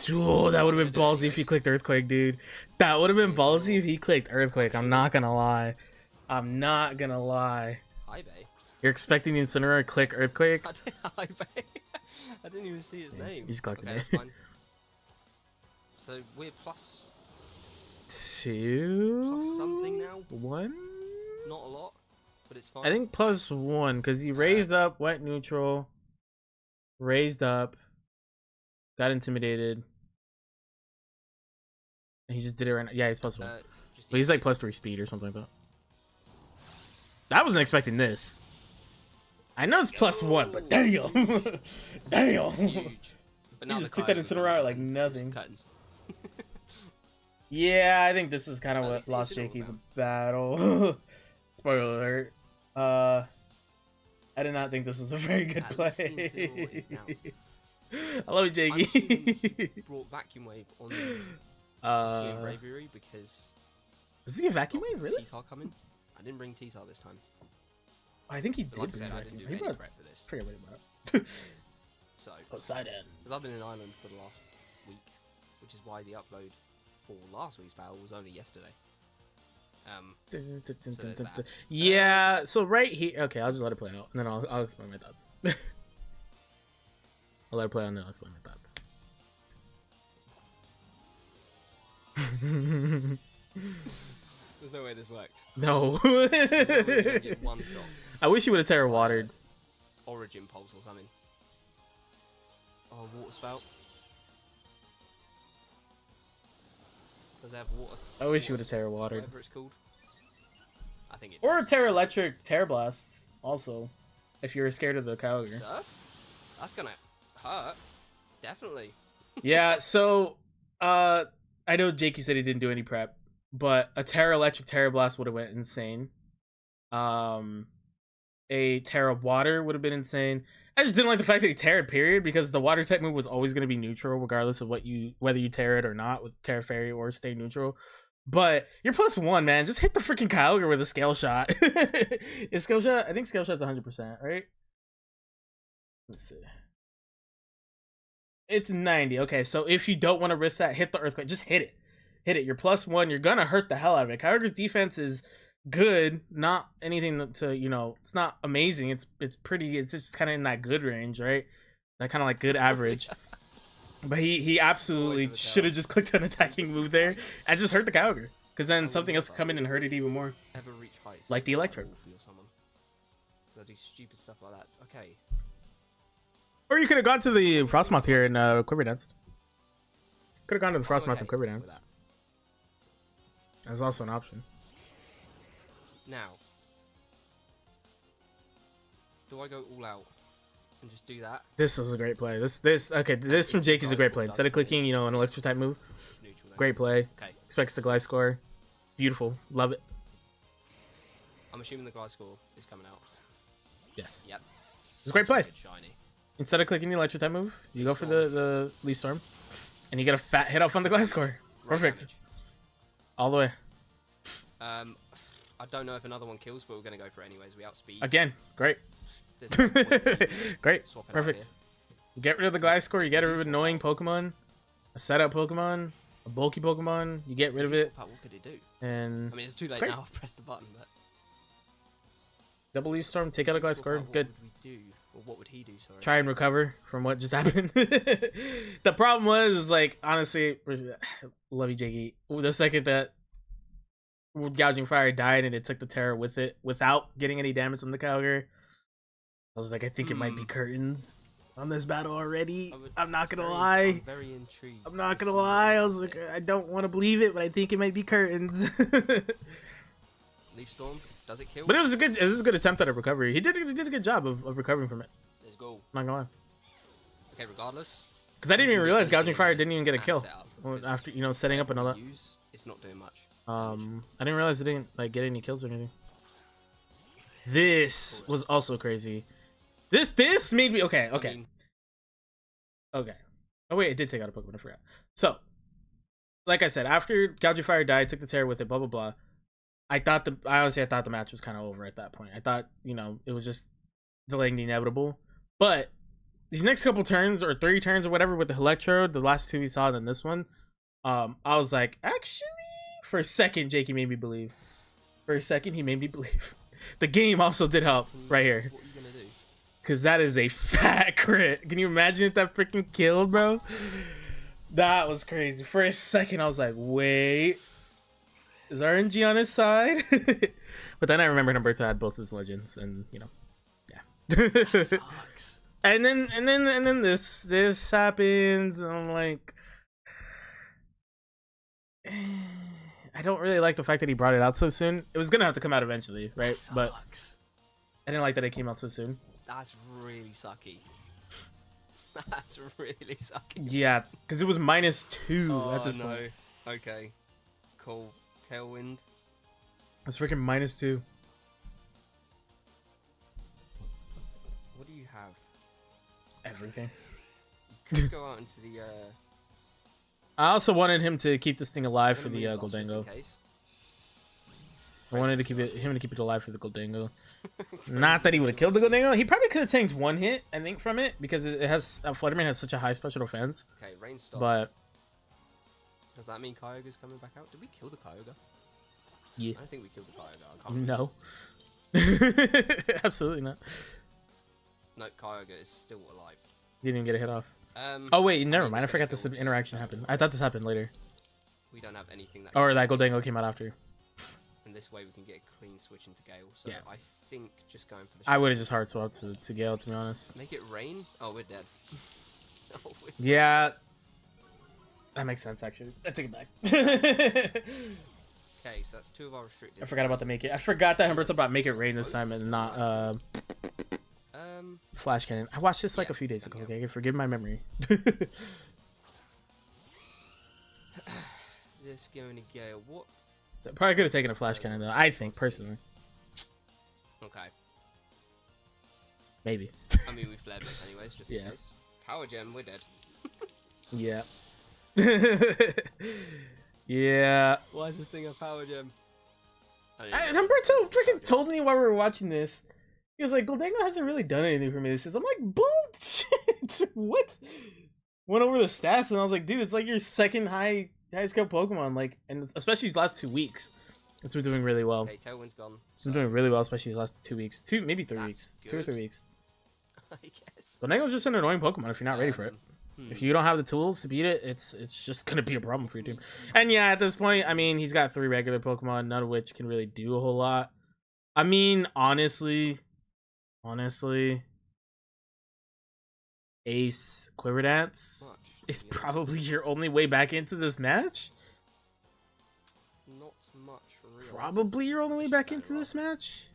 Ooh, that would have been ballsy if he clicked Earthquake, dude. That would have been ballsy if he clicked Earthquake. I'm not gonna lie. I'm not gonna lie. Hi, Bay. You're expecting the Incineroar to click Earthquake? Hi, Bay. I didn't even see his name. He's collecting okay, it. that's fine. So we're plus 2? something now. 1? Not a lot, but it's fine. I think +1, because he raised up, went neutral, raised up, got intimidated, and he just did it right now. Yeah, he's +1. But he's like +3 speed or something like that. I wasn't expecting this. I know it's +1, but damn. Damn. huge. But now You the just took that Kyogre's Incineroar gonna like do nothing. curtains. Yeah, I think this is kind of At what least the lost Incineroar's Jakey the down. battle. Spoiler alert. I did not think this was a very good At least the play. Incineroar is down. I love you, I'm assuming Jakey. he brought Vacuum Wave on the Sweet Bravery because does he get vacuum wave? Really? T-Tar coming. I didn't bring T-Tar this time. I think he But did. like I said, bring I it didn't do back. any He brought- prep for this. forget what he brought. So, Outside in. because I've been in Ireland for the last week, which is why the upload for last week's battle was only yesterday. there's that. Yeah, so right here. Okay, I'll just let it play out, and then I'll explain my thoughts. I'll let it play out, and then I'll explain my thoughts. There's no way this works. No. There's no way you don't get one shot. I wish you would have Terra watered. Origin pulse or something. Oh, water spout. Does it have water? I wish you would have Terra watered. Whatever it's called. I think it. Or does. Terra Electric, Terra Blast. Also, if you're scared of the Kyogre. Surf? That's gonna hurt. Definitely. Yeah. So, I know Jakey said he didn't do any prep, but a Terra Electric, Terra Blast would have went insane. A Terra Water would have been insane. I just didn't like the fact that he Terra'd, period, because the Water type move was always going to be neutral, regardless of whether you Terra it or not, with Terra Fairy or stay neutral. But you're +1, man. Just hit the freaking Kyogre with a Scale Shot. Is Scale Shot? I think Scale Shot's 100%, right? Let's see. It's 90. Okay, so if you don't want to risk that, hit the Earthquake. Just hit it. Hit it. You're +1. You're gonna hurt the hell out of it. Kyogre's defense is good, not anything to it's not amazing. It's pretty. It's just kind of in that good range, right? That kind of like good average. But he absolutely should have just clicked an attacking move there and just hurt the Kyogre, because then something else could come in and hurt it even more. Ever reach heights Like the Electro. or someone. They'll do stupid stuff like that. Okay. Or you could have gone to the Frosmoth here in Quiver Dance. Could have gone to the Frosmoth and Quiver Dance. That's also an option. Now, do I go all out and just do that? This is a great play. This from Jake is a great play. Instead of clicking, an electric type move, It's neutral then. great play. Okay. Expects the glide score. Beautiful. Love it. I'm assuming the glide score is coming out. Yes. Yep. It's a great play. Good shiny. Instead of clicking the electric type move, you go for the Leaf Storm, and you get a fat hit off on the glide score. Perfect. Damage. All the way. I don't know if another one kills, but we're gonna go for it anyways. We outspeed. Again, great. There's no point in even Great. swapping out Perfect. here. You get rid of the glide score, you get rid of annoying Pokemon, a setup Pokemon, a bulky Pokemon, you get rid of it, Swap out, what could it do? and I mean, it's too late Great. now. I've pressed the button, but double Leaf Storm, take out a glide swap score, out, good. What would we do? Or what would he do? Sorry. Try and recover from what just happened. The problem was, like, honestly, love you, Jakey. The second that Gouging Fire died and it took the Terror with it without getting any damage on the Kyogre, I was like, I think it might be curtains on this battle already. I'm not gonna lie. I'm very intrigued. I'm not to gonna see lie. I what was happens like, here. I don't want to believe it, but I think it might be curtains. Leaf Storm, does it kill? But it was a good attempt at a recovery. He did a good job of recovering from it. Let's go. I'm not gonna lie. Okay, regardless. Because I didn't even realize Gouging Fire didn't even get a at kill setup, Well, because after setting up and all that. use, it's not doing much. I didn't realize it didn't like get any kills or anything. This was also crazy. This made me okay. I mean, Okay. Oh wait, it did take out a Pokemon. I forgot. So, like I said, after Gouging Fire died, took the Terror with it. Blah blah blah. I thought the match was kind of over at that point. I thought it was just delaying the inevitable. But these next couple turns or 3 turns or whatever with the Electrode, the last 2 we saw, and then this one, I was like, actually, for a second, Jakey made me believe. For a second, he made me believe. The game also did help right here. what are you gonna do? Because that is a fat crit. Can you imagine if that freaking killed, bro? That was crazy. For a second, I was like, wait. Is RNG on his side? But then I remembered Humberto had both his legends, and yeah. That sucks. And then this happens, and I'm like, I don't really like the fact that he brought it out so soon. It was gonna have to come out eventually, right? That But sucks. I didn't like that it came out so soon. That's really sucky. That's really sucky. Yeah, because it was -2 at this no. point. Okay. Cool. Tailwind. It's freaking -2. What do you have? Everything. You could go out into the I also wanted him to keep this thing alive for the Goldango. Goldango. I wanted to keep him to keep it alive for the Goldango. Not that he would have killed the Goldango. He probably could have tanked one hit, I think, from it because it has Flutterman has such a high special defense. Okay, rain stop. But does that mean Kyogre's coming back out? Did we kill the Kyogre? yeah, I don't think we killed the Kyogre. I can't no, absolutely not. No, Kyogre is still alive. He didn't even get a hit off. Um, Oh wait, never mind. I forgot this interaction happened. I thought this happened later. We don't have anything that. Or that Goldango came out after. And this way we can get a clean switch into Gale. So Yeah. I think just going for the. I would have just hard swapped to Gale, to be honest. Make it rain. Oh, we're dead. Oh, Yeah, that makes sense actually. I take it back. Okay, so that's 2 of our restricted. I forgot about the make it. I forgot that Humberto about make it rain this time and not flash cannon. I watched this like a few days ago. Okay, forgive my memory. This going to Gale. What? Probably could have taken a flash cannon though. I think personally. Okay. Maybe. I mean, we flared this anyways, just in case. Power gem, we're dead. Yeah. Yeah. Why is this thing a power gem? Humberto freaking told me while we were watching this. He was like, Goldango hasn't really done anything for me this season. I'm like, bullshit. What? Went over the stats and I was like, dude, it's like your second high skill Pokemon, like, and especially these last 2 weeks. It's been doing really well. Okay, Tailwind's gone. It's been doing really well, especially the last 2 weeks. Maybe 3 weeks. Good. 2 or 3 weeks. I guess. Goldango's just an annoying Pokemon if you're not ready for it. If you don't have the tools to beat it, it's just gonna be a problem for your team. And yeah, at this point, I mean, he's got 3 regular Pokemon, none of which can really do a whole lot. I mean, honestly, Ace Quiver Dance is probably your only way back into this match. Not much, really. Probably your only way back into this match.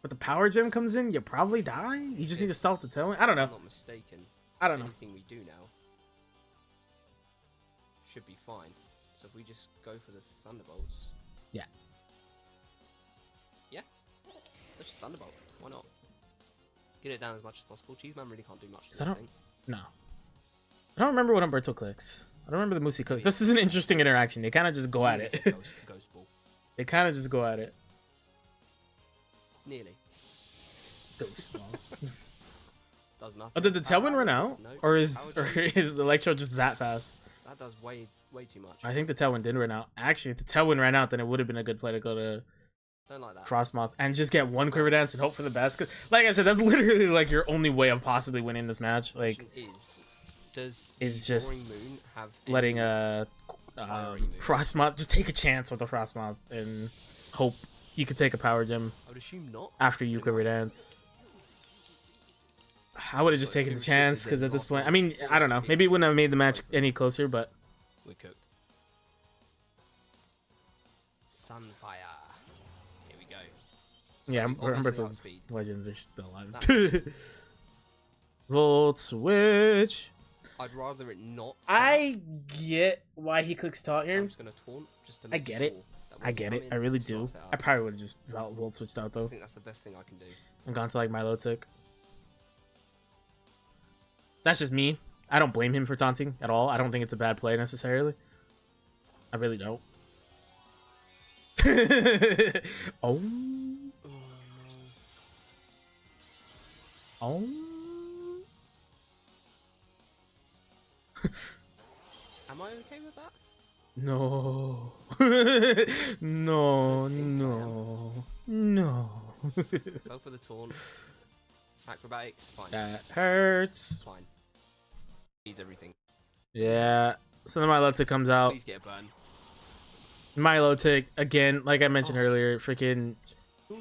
But the Power Gem comes in, you probably die. You just need to stop the tailwind. I don't know. I'm not mistaken. I don't know. Anything we do now should be fine. So if we just go for the Thunderbolts. Yeah. Yeah. Let's just Thunderbolt. Why not? Get it down as much as possible. Cheeseman really can't do much to this thing. No. I don't remember what Humberto clicks. I don't remember the Moosey click. This is an interesting interaction. They kind of just go at it. Ghost Ball. They kind of just go at it. Nearly. Ghost Ball. Does nothing. Oh, did the Tailwind run out? No. Or is Electro just that fast? That does way too much. I think the Tailwind did run out. Actually, if the Tailwind ran out, then it would have been a good play to go to Don't like that. Frosmoth and just get 1 Quiver Dance and hope for the best. 'Cause, like I said, that's literally like your only way of possibly winning this match. Like, does just Moon have letting Frosmoth just take a chance with the Frosmoth and hope you could take a Power Gem I would assume not. after you Quiver Dance. I would have just taken the chance because at this point, I mean, I don't know. Maybe it wouldn't have made the match any closer, but We're cooked. Sunfire. Here we go. So yeah, we obviously Humberto's outspeed. legends are still alive. That's- Volt Switch. I'd rather it not. I get why he clicks taunt So here. I'm just gonna taunt just to I make get sure it. that I when get we it. come I in, really it's do. not set I up. probably would have just Volt Switched out though I think that's the best thing I can do. and gone to like Milotic. That's just me. I don't blame him for taunting at all. I don't think it's a bad play necessarily. I really don't. Oh. Oh no. Oh. Am I okay with that? No. No, no, no. Go for the taunt. Acrobatics, fine. That hurts. Fine. Needs everything. Yeah. So then Milotic comes out. Please get a burn. Milotic, again, like I mentioned earlier, freaking.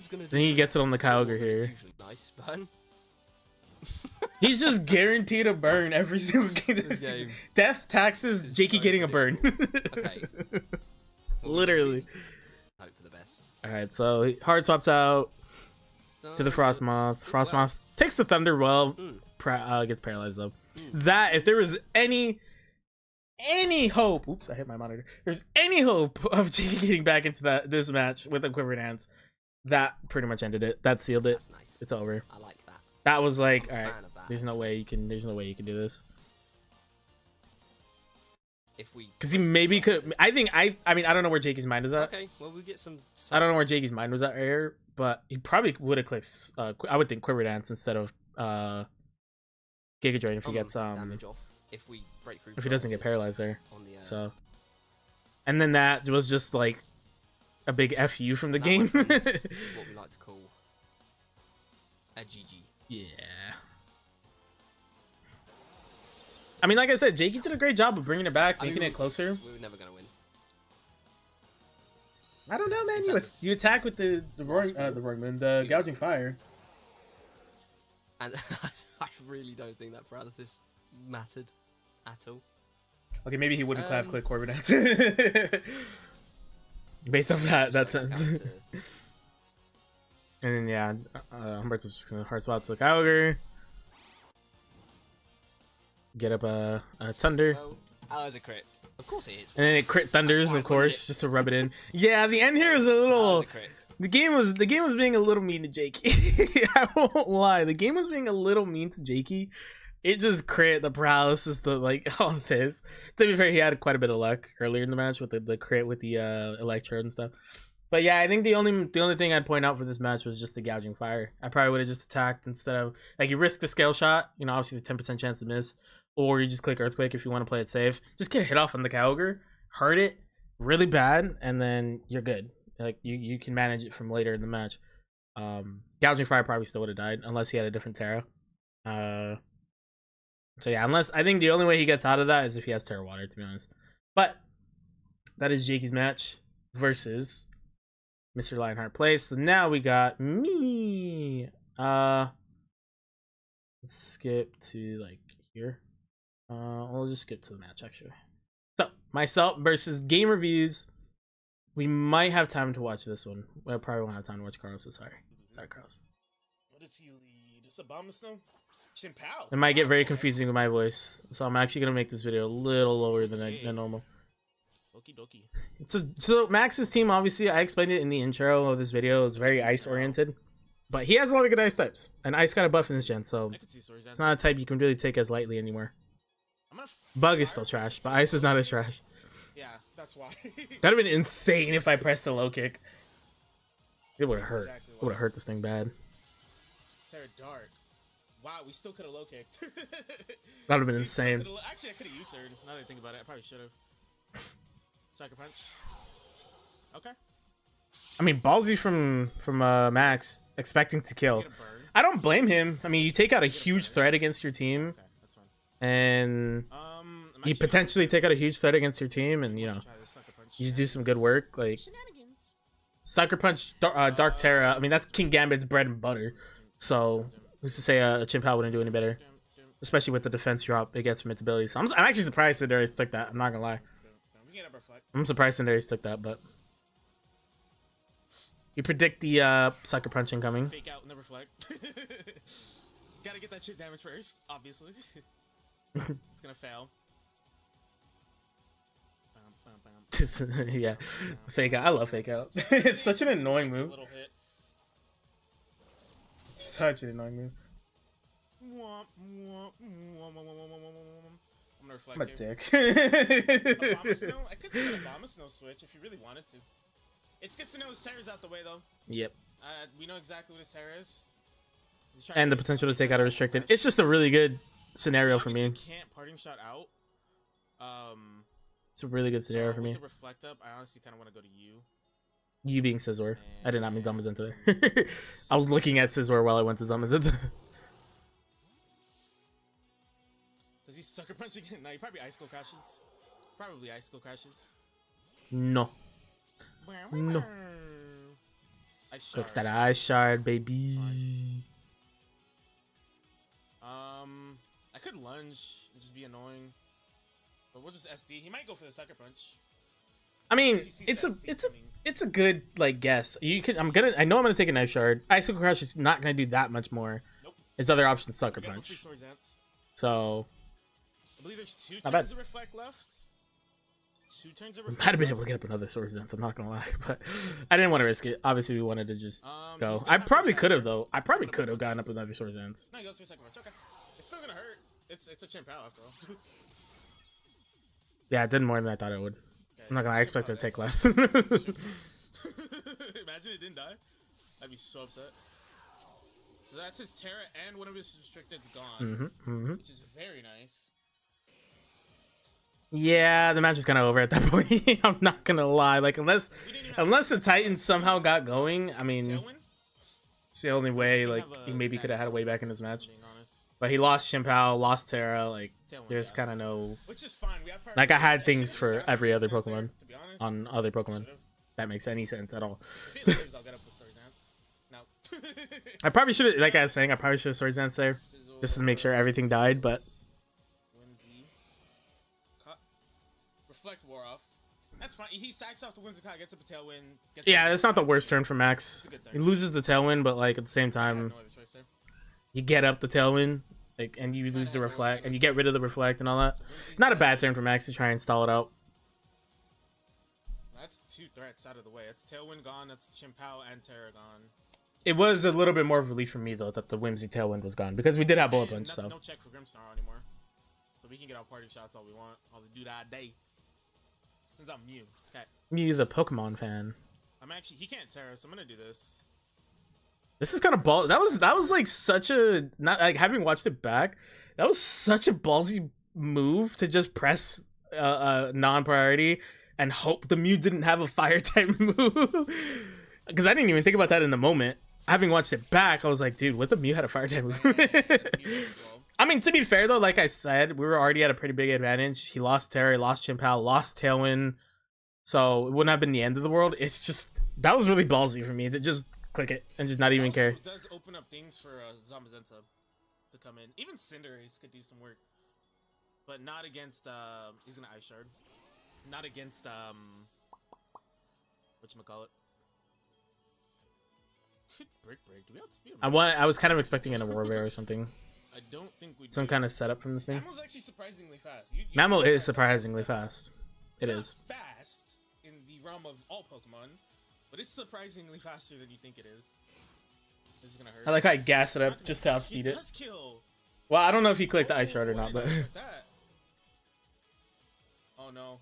Then he gets it on the Kyogre here. Usually nice burn. He's just guaranteed a burn every single game this season. Death, taxes, Jakey so getting a burn. Okay. Literally. Hope for the best. Alright, so he hard swaps out to the Frosmoth. Frosmoth takes the Thunder well. Gets paralyzed though. That, if there was any hope, oops, I hit my monitor. There's any hope of Jakey getting back into this match with a Quiver Dance, that pretty much ended it. That sealed it. That's nice. It's over. I like that. That was like, I'm a all right. fan of that. There's no way you can do this. if we. Because he maybe could. I mean, I don't know where Jakey's mind is at. Okay, well we get some. I don't know where Jakey's mind was at right here, but he probably would have clicked. I would think Quiver Dance instead of Giga Drain if he gets damage off if we break through. If he doesn't get paralyzed there. On the, so. And then that was just like a big FU from the game. What we like to call a GG. Yeah. I mean, like I said, Jakey did a great job of bringing it back, making it closer. We were never gonna win. I don't know, man. You attack with the gouging fire. And I really don't think that paralysis mattered at all. Okay, maybe he wouldn't click Corbin Dance. Based off that sentence. And then yeah, Humberto's just gonna hard swap to the Kyogre. Get up a Thunder. Oh, that was a crit. Of course it is. And then it crit Thunders, of course, just to rub it in. Yeah, the end here is a little. The game was being a little mean to Jakey. I won't lie. The game was being a little mean to Jakey. It just crit the paralysis, all this. To be fair, he had quite a bit of luck earlier in the match with the crit with the Electrode and stuff. But yeah, I think the only thing I'd point out for this match was just the gouging fire. I probably would have just attacked instead of you risk the scale shot, obviously the 10% chance to miss, or you just click Earthquake if you want to play it safe. Just get a hit off on the Kyogre, hurt it really bad, and then you're good. You can manage it from later in the match. Gouging fire probably still would have died unless he had a different Terra. So yeah, I think the only way he gets out of that is if he has Terra Water, to be honest. But that is Jakey's match versus Mr. LionheartPlays. So now we got me. Let's skip to here. We'll just skip to the match actually. So myself versus Game Reviews. We might have time to watch this one. We probably won't have time to watch Carlos. So sorry, Carlos. What does he lead? It's a bomb snow. Chimpao. It might get very confusing with my voice, so I'm actually gonna make this video a little lower than normal. Okie dokie. So Max's team, obviously, I explained it in the intro of this video, is very ice oriented, but he has a lot of good ice types, and ice got a buff in this gen, so it's not a type you can really take as lightly anymore. Bug is still trash, but ice is not as trash. Yeah, that's why. That'd have been insane if I pressed a low kick. It would have hurt. It would have hurt this thing bad. Terra Dark. Wow, we still could have low kicked. That would have been insane. Actually, I could have U-turned. Now that I think about it, I probably should have. Sucker Punch. Okay. I mean, ballsy from Max, expecting to kill. I don't blame him. I mean, you take out a huge threat against your team, Okay, that's fine. and you potentially take out a huge threat against your team, and you just do some good work. Sucker Punch, Dark Terra. I mean, that's King Gambit's bread and butter. So who's to say a Chimpao wouldn't do any better, especially with the defense drop it gets from its abilities. So I'm actually surprised that Darius took that. I'm not gonna lie. I'm surprised that Darius took that, but you predict the Sucker Punch incoming. Fake out, never reflect. Gotta get that chip damage first, obviously. It's gonna fail. Yeah, fake out. I love fake out. It's such an annoying move. Such an annoying move. I'm gonna reflect I'm a here. dick. Obama Snow? I could see an Obama Snow switch if you really wanted to. It's good to know his Terra's out the way though. Yep. We know exactly what his Terra is. And the potential to take out a restricted. It's just a really good scenario for me. Can't parting shot out. It's a really good scenario for me. With the reflect up, I honestly kind of want to go to you. You being Scizor. I did not mean Zamazenta there. I was looking at Scizor while I went to Zamazenta. Does he Sucker Punch again? No, he probably Ice Cold crashes. Probably Ice Cold crashes. No. No. Clicks that Ice Shard, baby. I could lunge and just be annoying. But we'll just SD. He might go for the Sucker Punch. I mean, it's a good guess. You could. I know I'm gonna take a Knife Shard. Ice Cold Crash is not gonna do that much more. Nope. His other option is Sucker Punch. So I believe there's 2 turns of reflect left. 2 turns of reflect. Might have been able to get up another Swords Dance. I'm not gonna lie, but I didn't want to risk it. Obviously, we wanted to just go. I probably could have though. I probably could have gotten up another Swords Dance. No, he goes for Sucker Punch. Okay. It's still gonna hurt. It's a Chimpao after all. Yeah, it did more than I thought it would. Okay, I'm not gonna. I expect it to take less. Imagine it didn't die. I'd be so upset. So that's his Terra and one of his restricted's gone, which is very nice. Yeah, the match is kind of over at that point. I'm not gonna lie. Like unless the Titans somehow got going, I mean, Tailwind? it's the only way. He Like have a he maybe could have had a way back in this match. being honest. But he lost Chimpao, lost Terra. Like Tailwind, there's yeah. kind of no. Which is fine. We have Like I had that things shit for is every other garbage Pokemon to be honest. on other Pokemon. Should've. That makes any sense at all. If it lives, I'll get up with Sword Dance. No. I probably should have, like I was saying, I probably should have Swords Dance there just to make sure everything died. But Whimsy. Cut. Reflect wore off. That's fine. He sacks off the Whimsicott, gets up a Tailwind. Gets yeah, up that's not the worst turn for Max. It's a good turn. He loses the Tailwind, but like at the same I had time, no other choice there. you get up the Tailwind, like, and you lose the Reflect, and you get rid of the Reflect and all that. Not a bad turn for Max to try and stall it out. That's 2 threats out of the way. That's Tailwind gone. That's Chimpao and Terra gone. It was a little bit more of relief for me though that the Whimsy Tailwind was gone because we did have Bullet Punch. So No check for Grimmsnarl anymore. So we can get our party shots all we want. All the do that day. Since I'm Mew. Okay. you, the Pokemon fan. I'm actually, he can't Terra, so I'm gonna do this. This is kind of ball. That was like such a not like having watched it back. That was such a ballsy move to just press non-priority and hope the Mew didn't have a fire type move. Because I didn't even think about that in the moment. Having watched it back, I was like, dude, what the Mew had a fire type move? I mean, to be fair though, like I said, we were already at a pretty big advantage. He lost Terra, he lost Chimpao, lost Tailwind, so it wouldn't have been the end of the world. It's just that was really ballsy for me to just click it and just not even care. It does open up things for Zamazenta to come in. Even Cinderace could do some work, but not against. He's gonna Ice Shard. Not against whatchamacallit. Could Brick Break. Do we have speed? I was kind of expecting an Aurora Bear or something. I don't think we. Some kind of setup from this thing. Mamo's actually surprisingly fast. Mamo is surprisingly fast. It It's is. not fast in the realm of all Pokemon, but it's surprisingly faster than you think it is. This is gonna hurt. I like how I gas it up just to outspeed It it. does kill. Well, I don't know if he clicked the Ice Shard or I not, but didn't expect that. Oh no.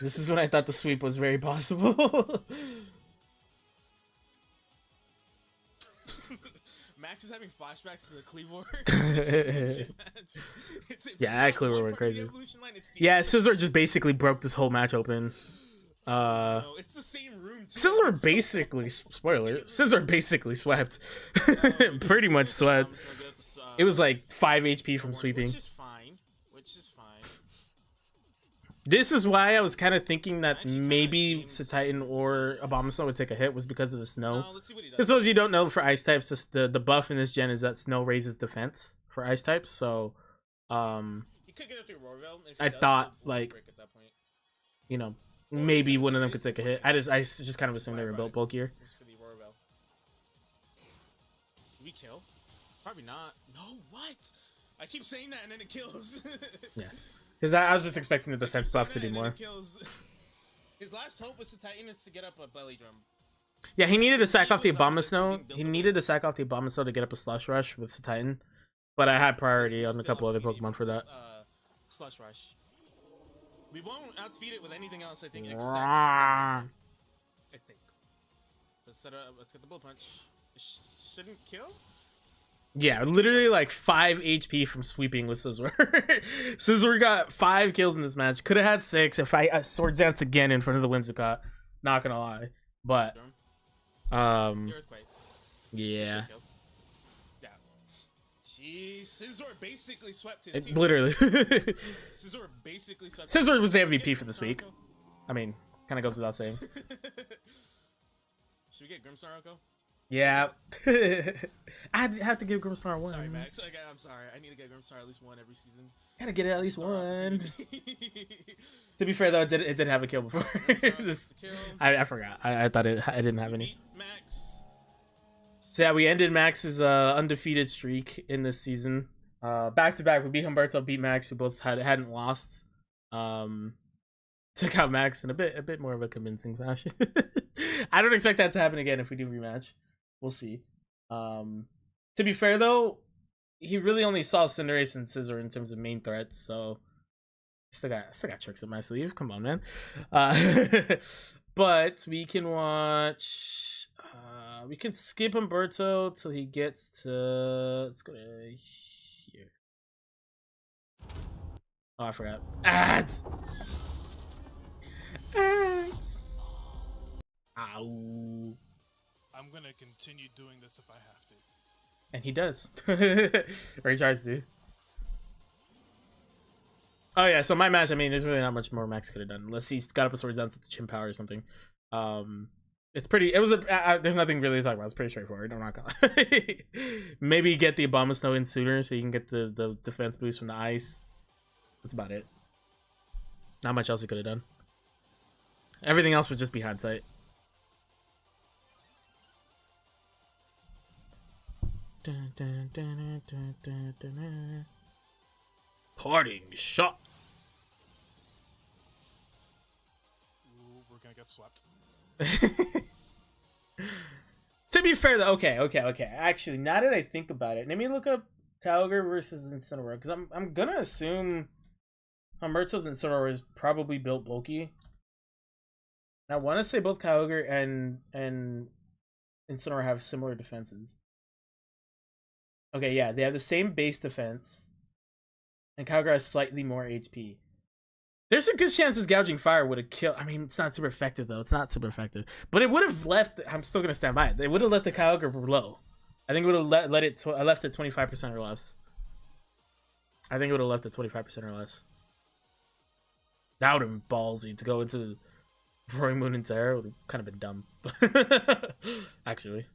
this is when I thought the sweep was very possible. Max is having flashbacks to the Cleavor. Yeah, that Cleavor went crazy. Yeah, Scizor just basically broke this whole match open. No, it's the same room too. Scizor basically, spoiler, Scizor basically swept. Pretty much swept. It was like 5 HP from sweeping. Which is fine. This is why I was kind of thinking that maybe Titan or Abomasnow would take a hit was because of the snow. No, let's see what he does. Because those you don't know, for ice types, the buff in this gen is that snow raises defense for ice types. So, He could get it through Roarville. If he I does, thought, we'll like, break at that point. you know, maybe one of them could take a hit. I just kind of assumed they were built bulkier. Just for the Roarville. Do we kill? Probably not. No, what? I keep saying that and then it kills. Yeah, because I was just expecting the defense buff to do more. His last hope was to Titan is to get up a belly drum. Yeah, he needed to sack off the Abomasnow. He needed to sack off the Abomasnow to get up a Slush Rush with Titan. But I had priority on a couple other Pokemon for that. Slush Rush. We won't outspeed it with anything else, I think, except... Ah. I think. Let's get the Bullet Punch. Shouldn't kill? Yeah, literally like 5 HP from sweeping with Scizor. Scizor got 5 kills in this match. Could have had 6 if I Swords Danced again in front of the Whimsicott. Not gonna lie. But, The Earthquakes. yeah. Yeah. Scizor basically swept his team. Literally. Scizor basically swept Scizor was the MVP for this week. I mean, kind of goes without saying. Should we get Grimmsnarl go? Yeah. I'd have to give Grimmsnarl 1. Sorry, Max. Okay, I'm sorry. I need to get Grimmsnarl at least 1 every season. Gotta get it at least Star 1. opportunity. To be fair though, it did have a kill before. This, Kill. I forgot. I thought I didn't have any. Beat Max. So yeah, we ended Max's undefeated streak in this season. Back to back, we beat Humberto, beat Max. We both hadn't lost. Took out Max in a bit more of a convincing fashion. I don't expect that to happen again if we do rematch. We'll see. To be fair though, he really only saw Cinderace and Scizor in terms of main threats, so Still got tricks up my sleeve. Come on, man. Uh, but we can watch. We can skip Umberto till he gets to. Let's go to here. Oh, I forgot. Ads. Ads. Ow. I'm gonna continue doing this if I have to. And he does. Or he tries to. Oh yeah, so my match, I mean, there's really not much more Max could have done. Unless he's got up a Swords Dance with the Chin Power or something. It's pretty, it was a, there's nothing really to talk about. It's pretty straightforward, I'm not gonna lie. Maybe get the Abomasnow in sooner so you can get the defense boost from the ice. That's about it. Not much else he could have done. Everything else would just be hindsight. Parting shot. Ooh, we're gonna get swept. To be fair though, okay. Actually, now that I think about it, let me look up Kyogre versus Incineroar, because I'm gonna assume Humberto's Incineroar is probably built bulky. And I want to say both Kyogre and Incineroar have similar defenses. Okay, yeah, they have the same base defense, and Kyogre has slightly more HP. There's a good chance this Gouging Fire would have killed. I mean, it's not super effective though. It's not super effective, but it would have left. I'm still gonna stand by it. They would have let the Kyogre low. I think it would have left it 25% or less. I think it would have left it 25% or less. That would have been ballsy to go into Roaring Moon and Terror. Would have kind of been dumb, actually.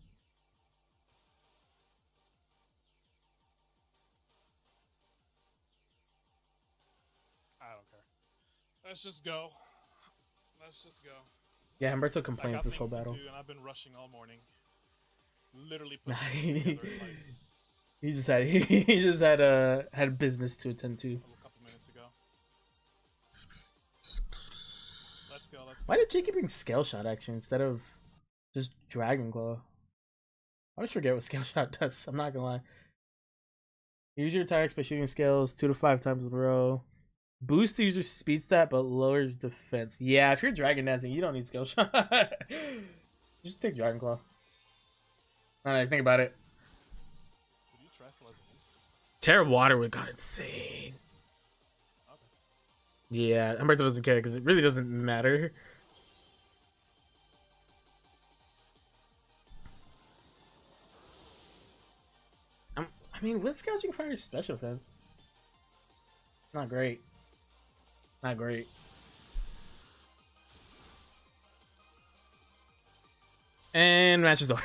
Let's just go. Let's just go. Yeah, Humberto complains this whole battle. And I've been rushing all morning. Literally put together, like, he just had business to attend to. a couple minutes ago. Let's go. Why did Jakey bring Scale Shot actually instead of just Dragon Claw? I always forget what Scale Shot does. I'm not gonna lie. Use your attacks by shooting scales 2 to 5 times in a row. Boost the user's speed stat, but lowers defense. Yeah, if you're Dragon Dancing, you don't need Skill Shot. Just take Dragon Claw. Alright, think about it. Would you try Celeste? Terra Water would have gone insane. Okay. Yeah, Humberto doesn't care because it really doesn't matter. I mean, Wind Gouging Fire is special defense. Not great. Not great. And match is over.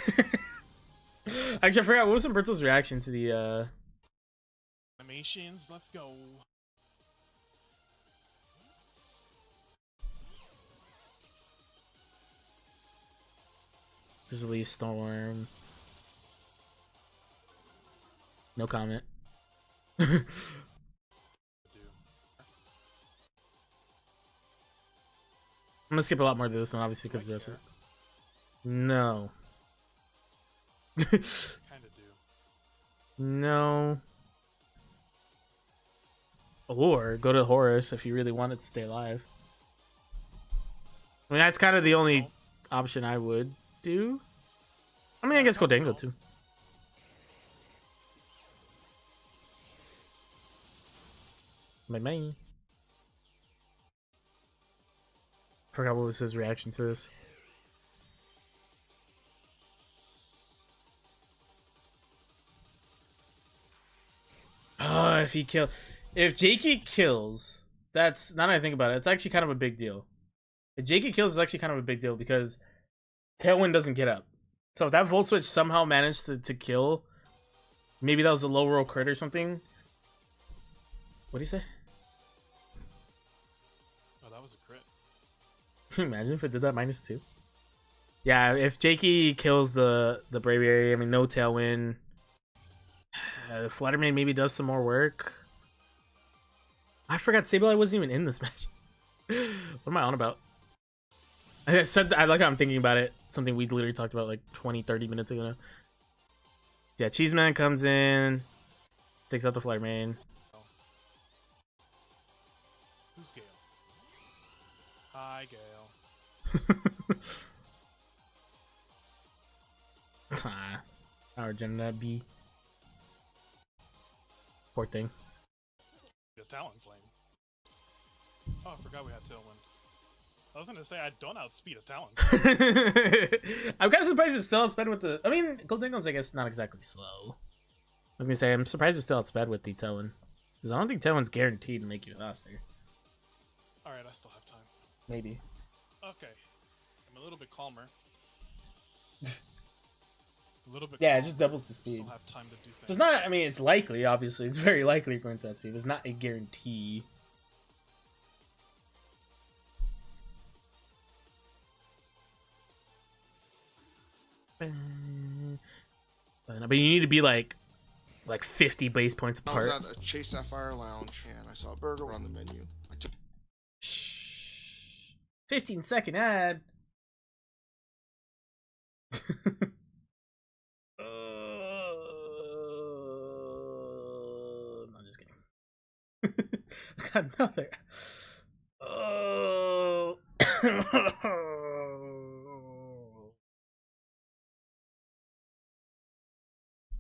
Actually, I forgot, what was Humberto's reaction to the Animations, let's go. Just leave Storm. No comment. I'm gonna skip a lot more to this one, obviously, because of it. No. Kinda do. No. Or go to Horus if you really wanted to stay alive. I mean, that's kind of the only option I would do. I mean, I guess go Dango too. My. Forgot what was his reaction to this. Oh, if Jakey kills, that's, now that I think about it, it's actually kind of a big deal. If Jakey kills, it's actually kind of a big deal because Tailwind doesn't get up. So if that Volt Switch somehow managed to kill, maybe that was a low roll crit or something. What do you say? Oh, that was a crit. Can you imagine if it did that -2? Yeah, if Jakey kills the Braviary, I mean, no Tailwind. The Fluttermane maybe does some more work. I forgot Sableye wasn't even in this match. What am I on about? I said, I like how I'm thinking about it. Something we literally talked about like 20-30 minutes ago now. Yeah, Cheeseman comes in, takes out the Fluttermane. Who's Bye, Gale. Our gen that be. Poor thing. The Talonflame. Oh, I forgot we had Tailwind. I was gonna say I don't outspeed a Talonflame. I'm kind of surprised it's still outsped with the. I mean, Goldingo's I guess not exactly slow. Let me say I'm surprised it's still outsped with the Tailwind, because I don't think Tailwind's guaranteed to make you faster. All right, I still have time. Maybe. Okay, I'm a little bit calmer. A little bit. Yeah, calmer. it just doubles the speed. Still have time to do things. It's not. I mean, it's likely. Obviously, it's very likely going to that speed. But it's not a guarantee. But you need to be like 50 base points I apart. was at a Chase Sapphire Lounge and I saw a burger on the menu. I took 15-second ad. No, I'm just kidding. I got another. Oh.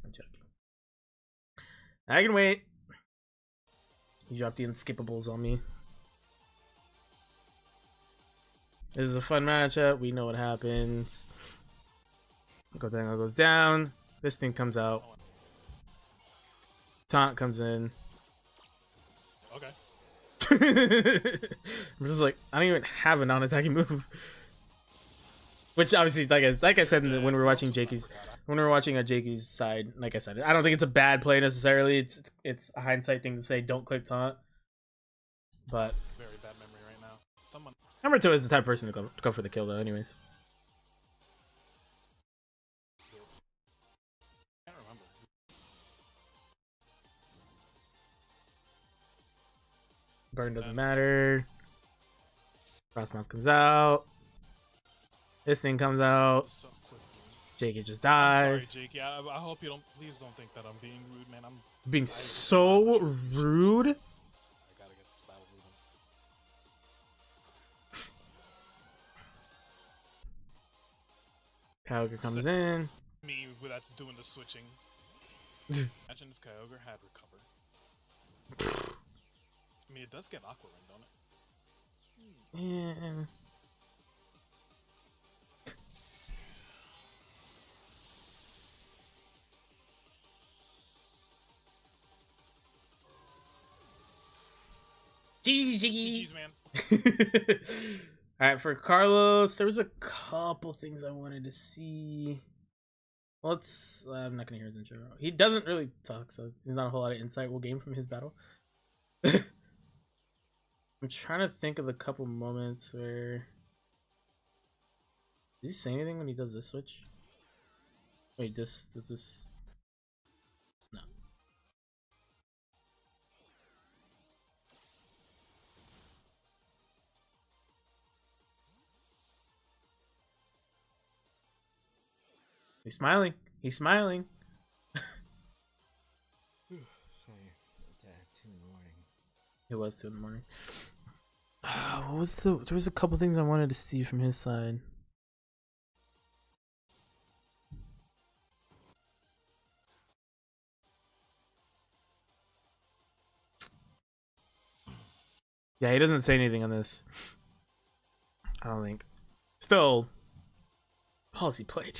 I'm joking. I can wait. You dropped the unskippables on me. This is a fun matchup. We know what happens. Gotengo goes down. This thing comes out. Taunt comes in. Okay. I'm just like, I don't even have a non-attacking move. Which obviously, like I said when we were watching Jakey's, Jakey's side, like I said, I don't think it's a bad play necessarily. It's a hindsight thing to say don't click taunt. But Very bad memory right now. Someone. Hermit is the type of person to go for the kill though. Anyways. I can't remember. Burn doesn't matter. Frosmoth comes out. This thing comes out. So quickly. Jakey just I'm dies. sorry, Jakey. I hope you don't. Please don't think that I'm being rude, man. I'm Being so rude. I gotta get this battle moving. Kyogre comes in. Me, that's doing the switching. Imagine if Kyogre had recover. I mean, it does get Aqua Ring, don't it? Yeah. GG's, man. All right, for Carlos, there was a couple things I wanted to see. Let's. I'm not gonna hear his intro. He doesn't really talk, so there's not a whole lot of insight we'll gain from his battle. I'm trying to think of a couple moments where. Does he say anything when he does this switch? Wait, does this? No. He's smiling. He's smiling. Sorry, it's 2 in the morning. It was 2 in the morning. What was the? There was a couple things I wanted to see from his side. Yeah, he doesn't say anything on this. I don't think. Still, policy played.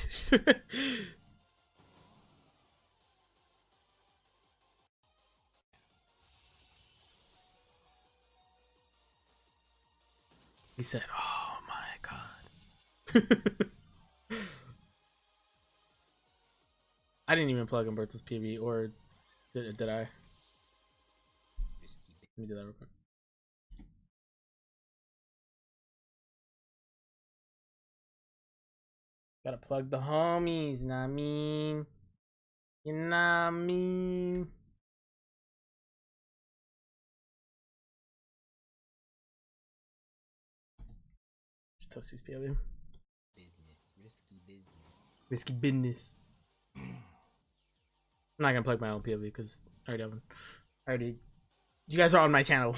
He said, "Oh my god." I didn't even plug Umberto's PB, or did I? Let me do that real quick. Gotta plug the homies, you know what I mean? You know what I mean? Just Toasty's POV. Risky business. Risky business. I'm not gonna plug my own POV because I already have one. You guys are on my channel.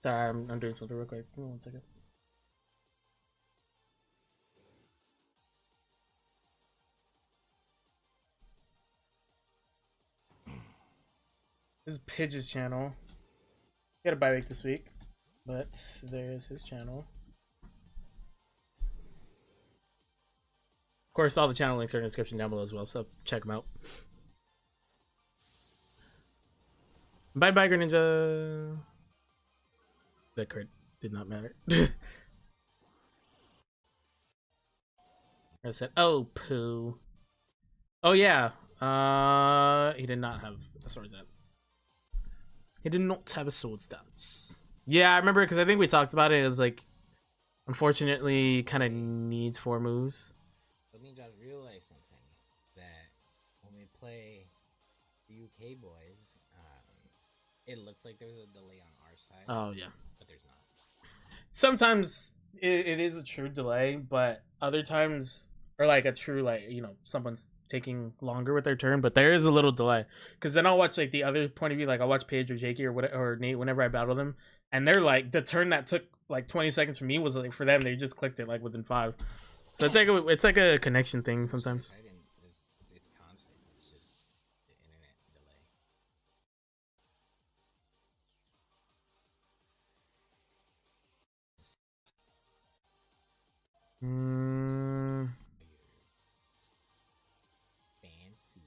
Sorry, I'm doing something real quick. Give me 1 second. This is Pidge's channel. He had a bye week this week, but there's his channel. Of course, all the channel links are in the description down below as well, so check them out. Bye bye, Greninja. That card did not matter. I said, oh, poo. Oh, yeah. He did not have a sword dance. He did not have a sword dance. Yeah, I remember because I think we talked about it. It was like, unfortunately, kind of needs 4 moves. But me just realized something, that when we play the UK boys, it looks like there's a delay on our side. Oh, yeah. But there's not. Sometimes it is a true delay, but other times, or like a true, like, you know, someone's taking longer with their turn, but there is a little delay. Because then I'll watch like the other point of view, like I'll watch Paige or Jakey or Nate whenever I battle them, and they're like, the turn that took like 20 seconds for me was like, for them, they just clicked it like within 5. So it's like a connection thing sometimes. It's constant. It's just the internet delay. Fancy.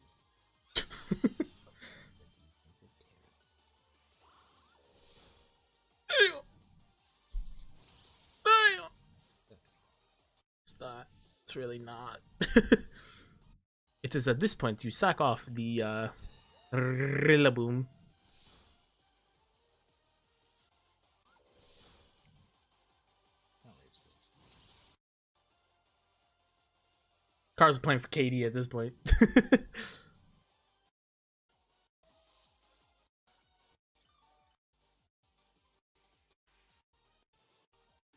It's not. It's really not. It is at this point you sack off the Rillaboom. Car's playing for KD at this point.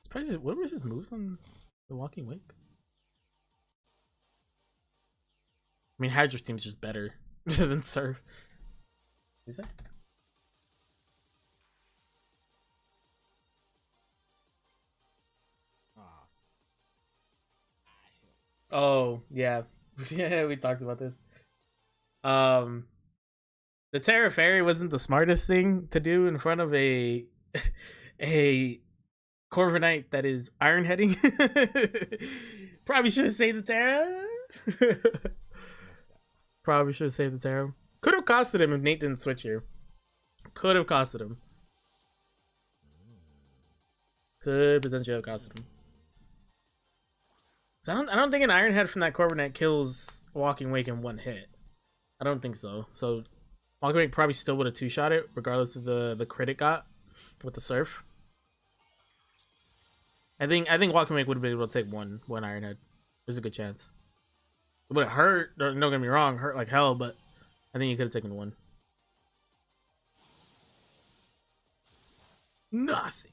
Surprised, what was his moves on the Walking Wake? I mean, Hydra's team's just better than Surf. Is that? Oh, yeah. Yeah, we talked about this. The Terra Fairy wasn't the smartest thing to do in front of a Corviknight that is Iron Heading. Probably should have saved the Terra. Probably should have saved the Terra. Could have costed him if Nate didn't switch here. Could have costed him. Could potentially have costed him. I don't think an Iron Head from that Corviknight kills Walking Wake in 1 hit. I don't think so. So Walking Wake probably still would have 2-shot it, regardless of the crit it got with the Surf. I think Walking Wake would have been able to take one Iron Head. There's a good chance. It would have hurt. Don't get me wrong, hurt like hell, but I think you could have taken 1. Nothing.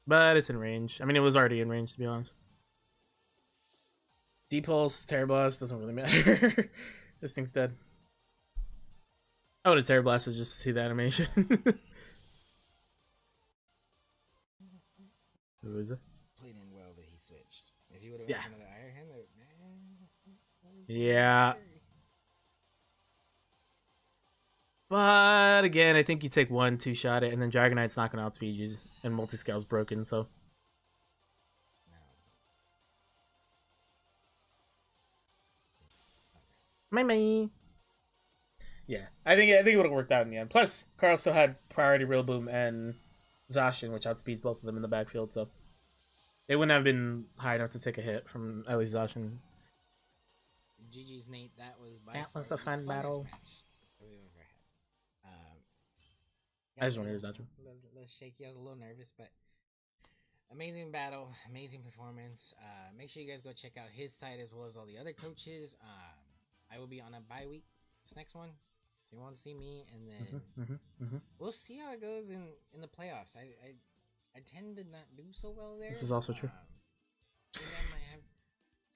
But it's in range. I mean, it was already in range, to be honest. D-Pulse, Terra Blast, doesn't really matter. This thing's dead. I would have Terra Blasted just to see the animation. Who is it? Played in well that he switched. If he would have Yeah. went another Iron Hand, Yeah. But again, I think you take 1, 2-shot it, and then Dragonite's not gonna outspeed you, and Multiscale's broken, so. My. Yeah, I think it would have worked out in the end. Plus, Carl still had priority Rillaboom and Zacian, which outspeeds both of them in the backfield, so they wouldn't have been high enough to take a hit from at least Zacian. GG's Nate, that was a fun battle. Match that we've ever had. I just wanted to Zacian. A little shaky. I was a little nervous, but amazing battle, amazing performance. Make sure you guys go check out his site as well as all the other coaches. I will be on a bye week this next one. So you want to see me, and then we'll see how it goes in the playoffs. I tend to not do so well there. This is also true. Maybe I might have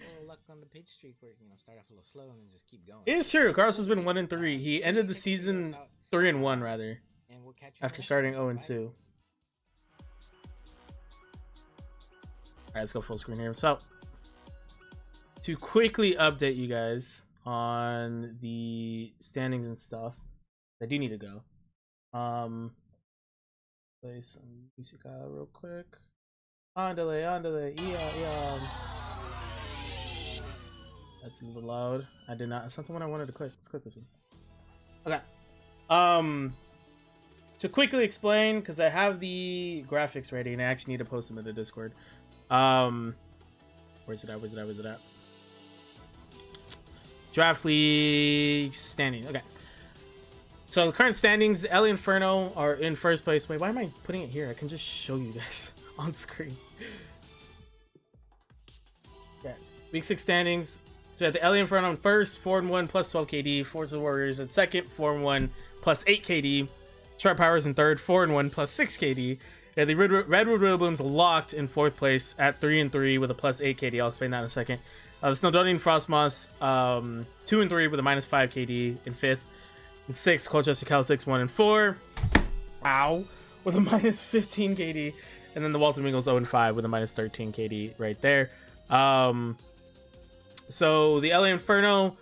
a little luck on the pitch streak where start off a little slow and then just keep going. It is true. Carlos has been 1-3. He ended the season 3-1 rather. And we'll catch you after starting 0-2. right, let's go full screen here. So to quickly update you guys on the standings and stuff, I do need to go. Play some music real quick. Andale, yeah. That's a little loud. I did not. Something when I wanted to click. Let's click this one. Okay. To quickly explain, because I have the graphics ready and I actually need to post them in the Discord. Where's it at? Draft League standing. Okay. So the current standings, the Inferno are in first place. Wait, why am I putting it here? I can just show you guys on screen. Okay. Week 6 standings. So at the Inferno in first, 4-1 plus 12 KD. Force of Warriors at second, 4-1 plus 8 KD. Pyroars in third, 4-1 plus 6 KD. And the Redwood Rillabooms locked in fourth place at 3-3 with a plus 8 KD. I'll explain that in a second. The Snowdonian Frosmoths 2-3 with a minus 5 KD in fifth. In sixth, Colchester Celtics 1-4. Ow, with a minus 15 KD. And then the Walton Wingulls 0-5 with a minus 13 KD right there. So the LA Inferno,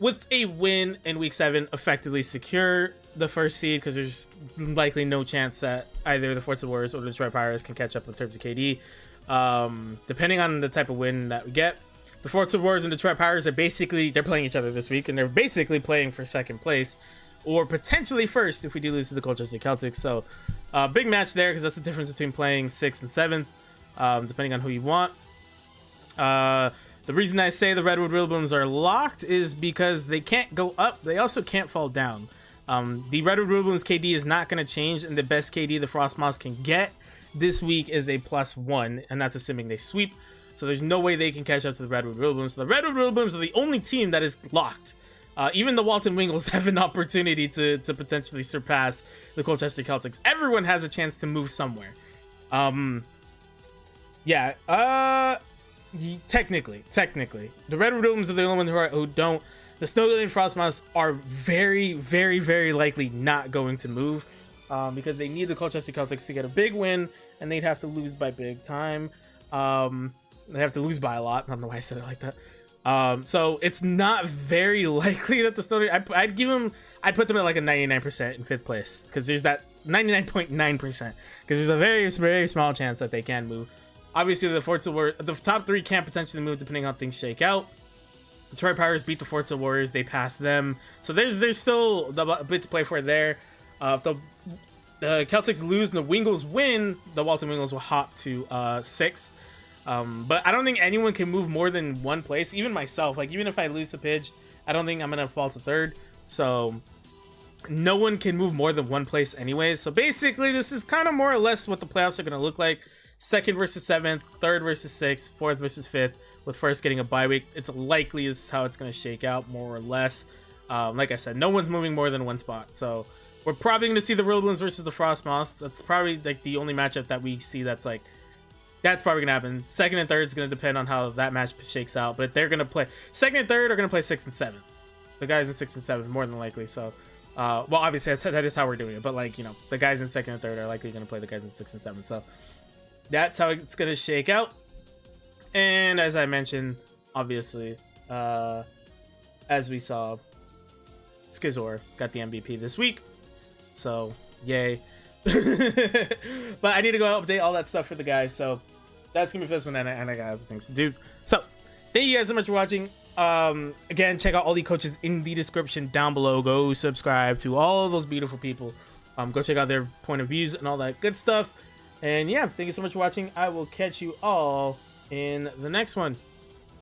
with a win in week 7, effectively secure the first seed because there's likely no chance that either the Forza Warriors or the Detroit Pyroars can catch up in terms of KD. Depending on the type of win that we get, the Forza Warriors and Detroit Pyroars are they're playing each other this week, and they're basically playing for second place or potentially first if we do lose to the Colchester Celtics. So big match there because that's the difference between playing 6th and 7th, depending on who you want. The reason I say the Redwood Rillabooms are locked is because they can't go up. They also can't fall down. The Redwood Rillabooms KD is not going to change, and the best KD the Frosmoths can get this week is a +1, and that's assuming they sweep. So there's no way they can catch up to the Redwood Rillabooms. So the Redwood Rillabooms are the only team that is locked. Even the Walton Wingulls have an opportunity to potentially surpass the Colchester Celtics. Everyone has a chance to move somewhere. Technically, the Redwood Rillabooms are the only ones who don't. The Snowdonian Frosmoths are very, very, very likely not going to move because they need the Colchester Celtics to get a big win, and they'd have to lose by big time. They have to lose by a lot. I don't know why I said it like that. So it's not very likely that the Snowdonian... I'd put them at like a 99% in 5th place because there's that 99.9% because there's a very, very small chance that they can move. Obviously, the top 3 can potentially move depending on how things shake out. The Detroit Pyroars beat the Forza Warriors. They passed them. So there's still a bit to play for there. If the Celtics lose and the Wingulls win, the Walton Wingulls will hop to 6th. But I don't think anyone can move more than one place. Even myself, like even if I lose to Pidge, I don't think I'm going to fall to 3rd. So no one can move more than one place anyways. So basically, this is kind of more or less what the playoffs are going to look like. 2nd versus 7th, 3rd versus 6th, 4th versus 5th, with 1st getting a bye week. It's likely is how it's going to shake out, more or less. Like I said, no one's moving more than one spot. So we're probably going to see the Rillabooms versus the Frosmoths. That's probably like the only matchup that we see that's probably going to happen. 2nd and 3rd is going to depend on how that match shakes out. But if they're going to play 2nd and 3rd are going to play 6th and 7th. The guys in 6th and 7th more than likely. So, well, obviously that is how we're doing it. But like, you know, the guys in 2nd and 3rd are likely going to play the guys in 6th and 7th. So that's how it's going to shake out. And as I mentioned, obviously, as we saw, Skizor got the MVP this week. So, yay. But I need to go update all that stuff for the guys. So that's going to be for this one. And I got other things to do. So thank you guys so much for watching. Again, check out all the coaches in the description down below. Go subscribe to all of those beautiful people. Go check out their point of views and all that good stuff. And yeah, thank you so much for watching. I will catch you all in the next one.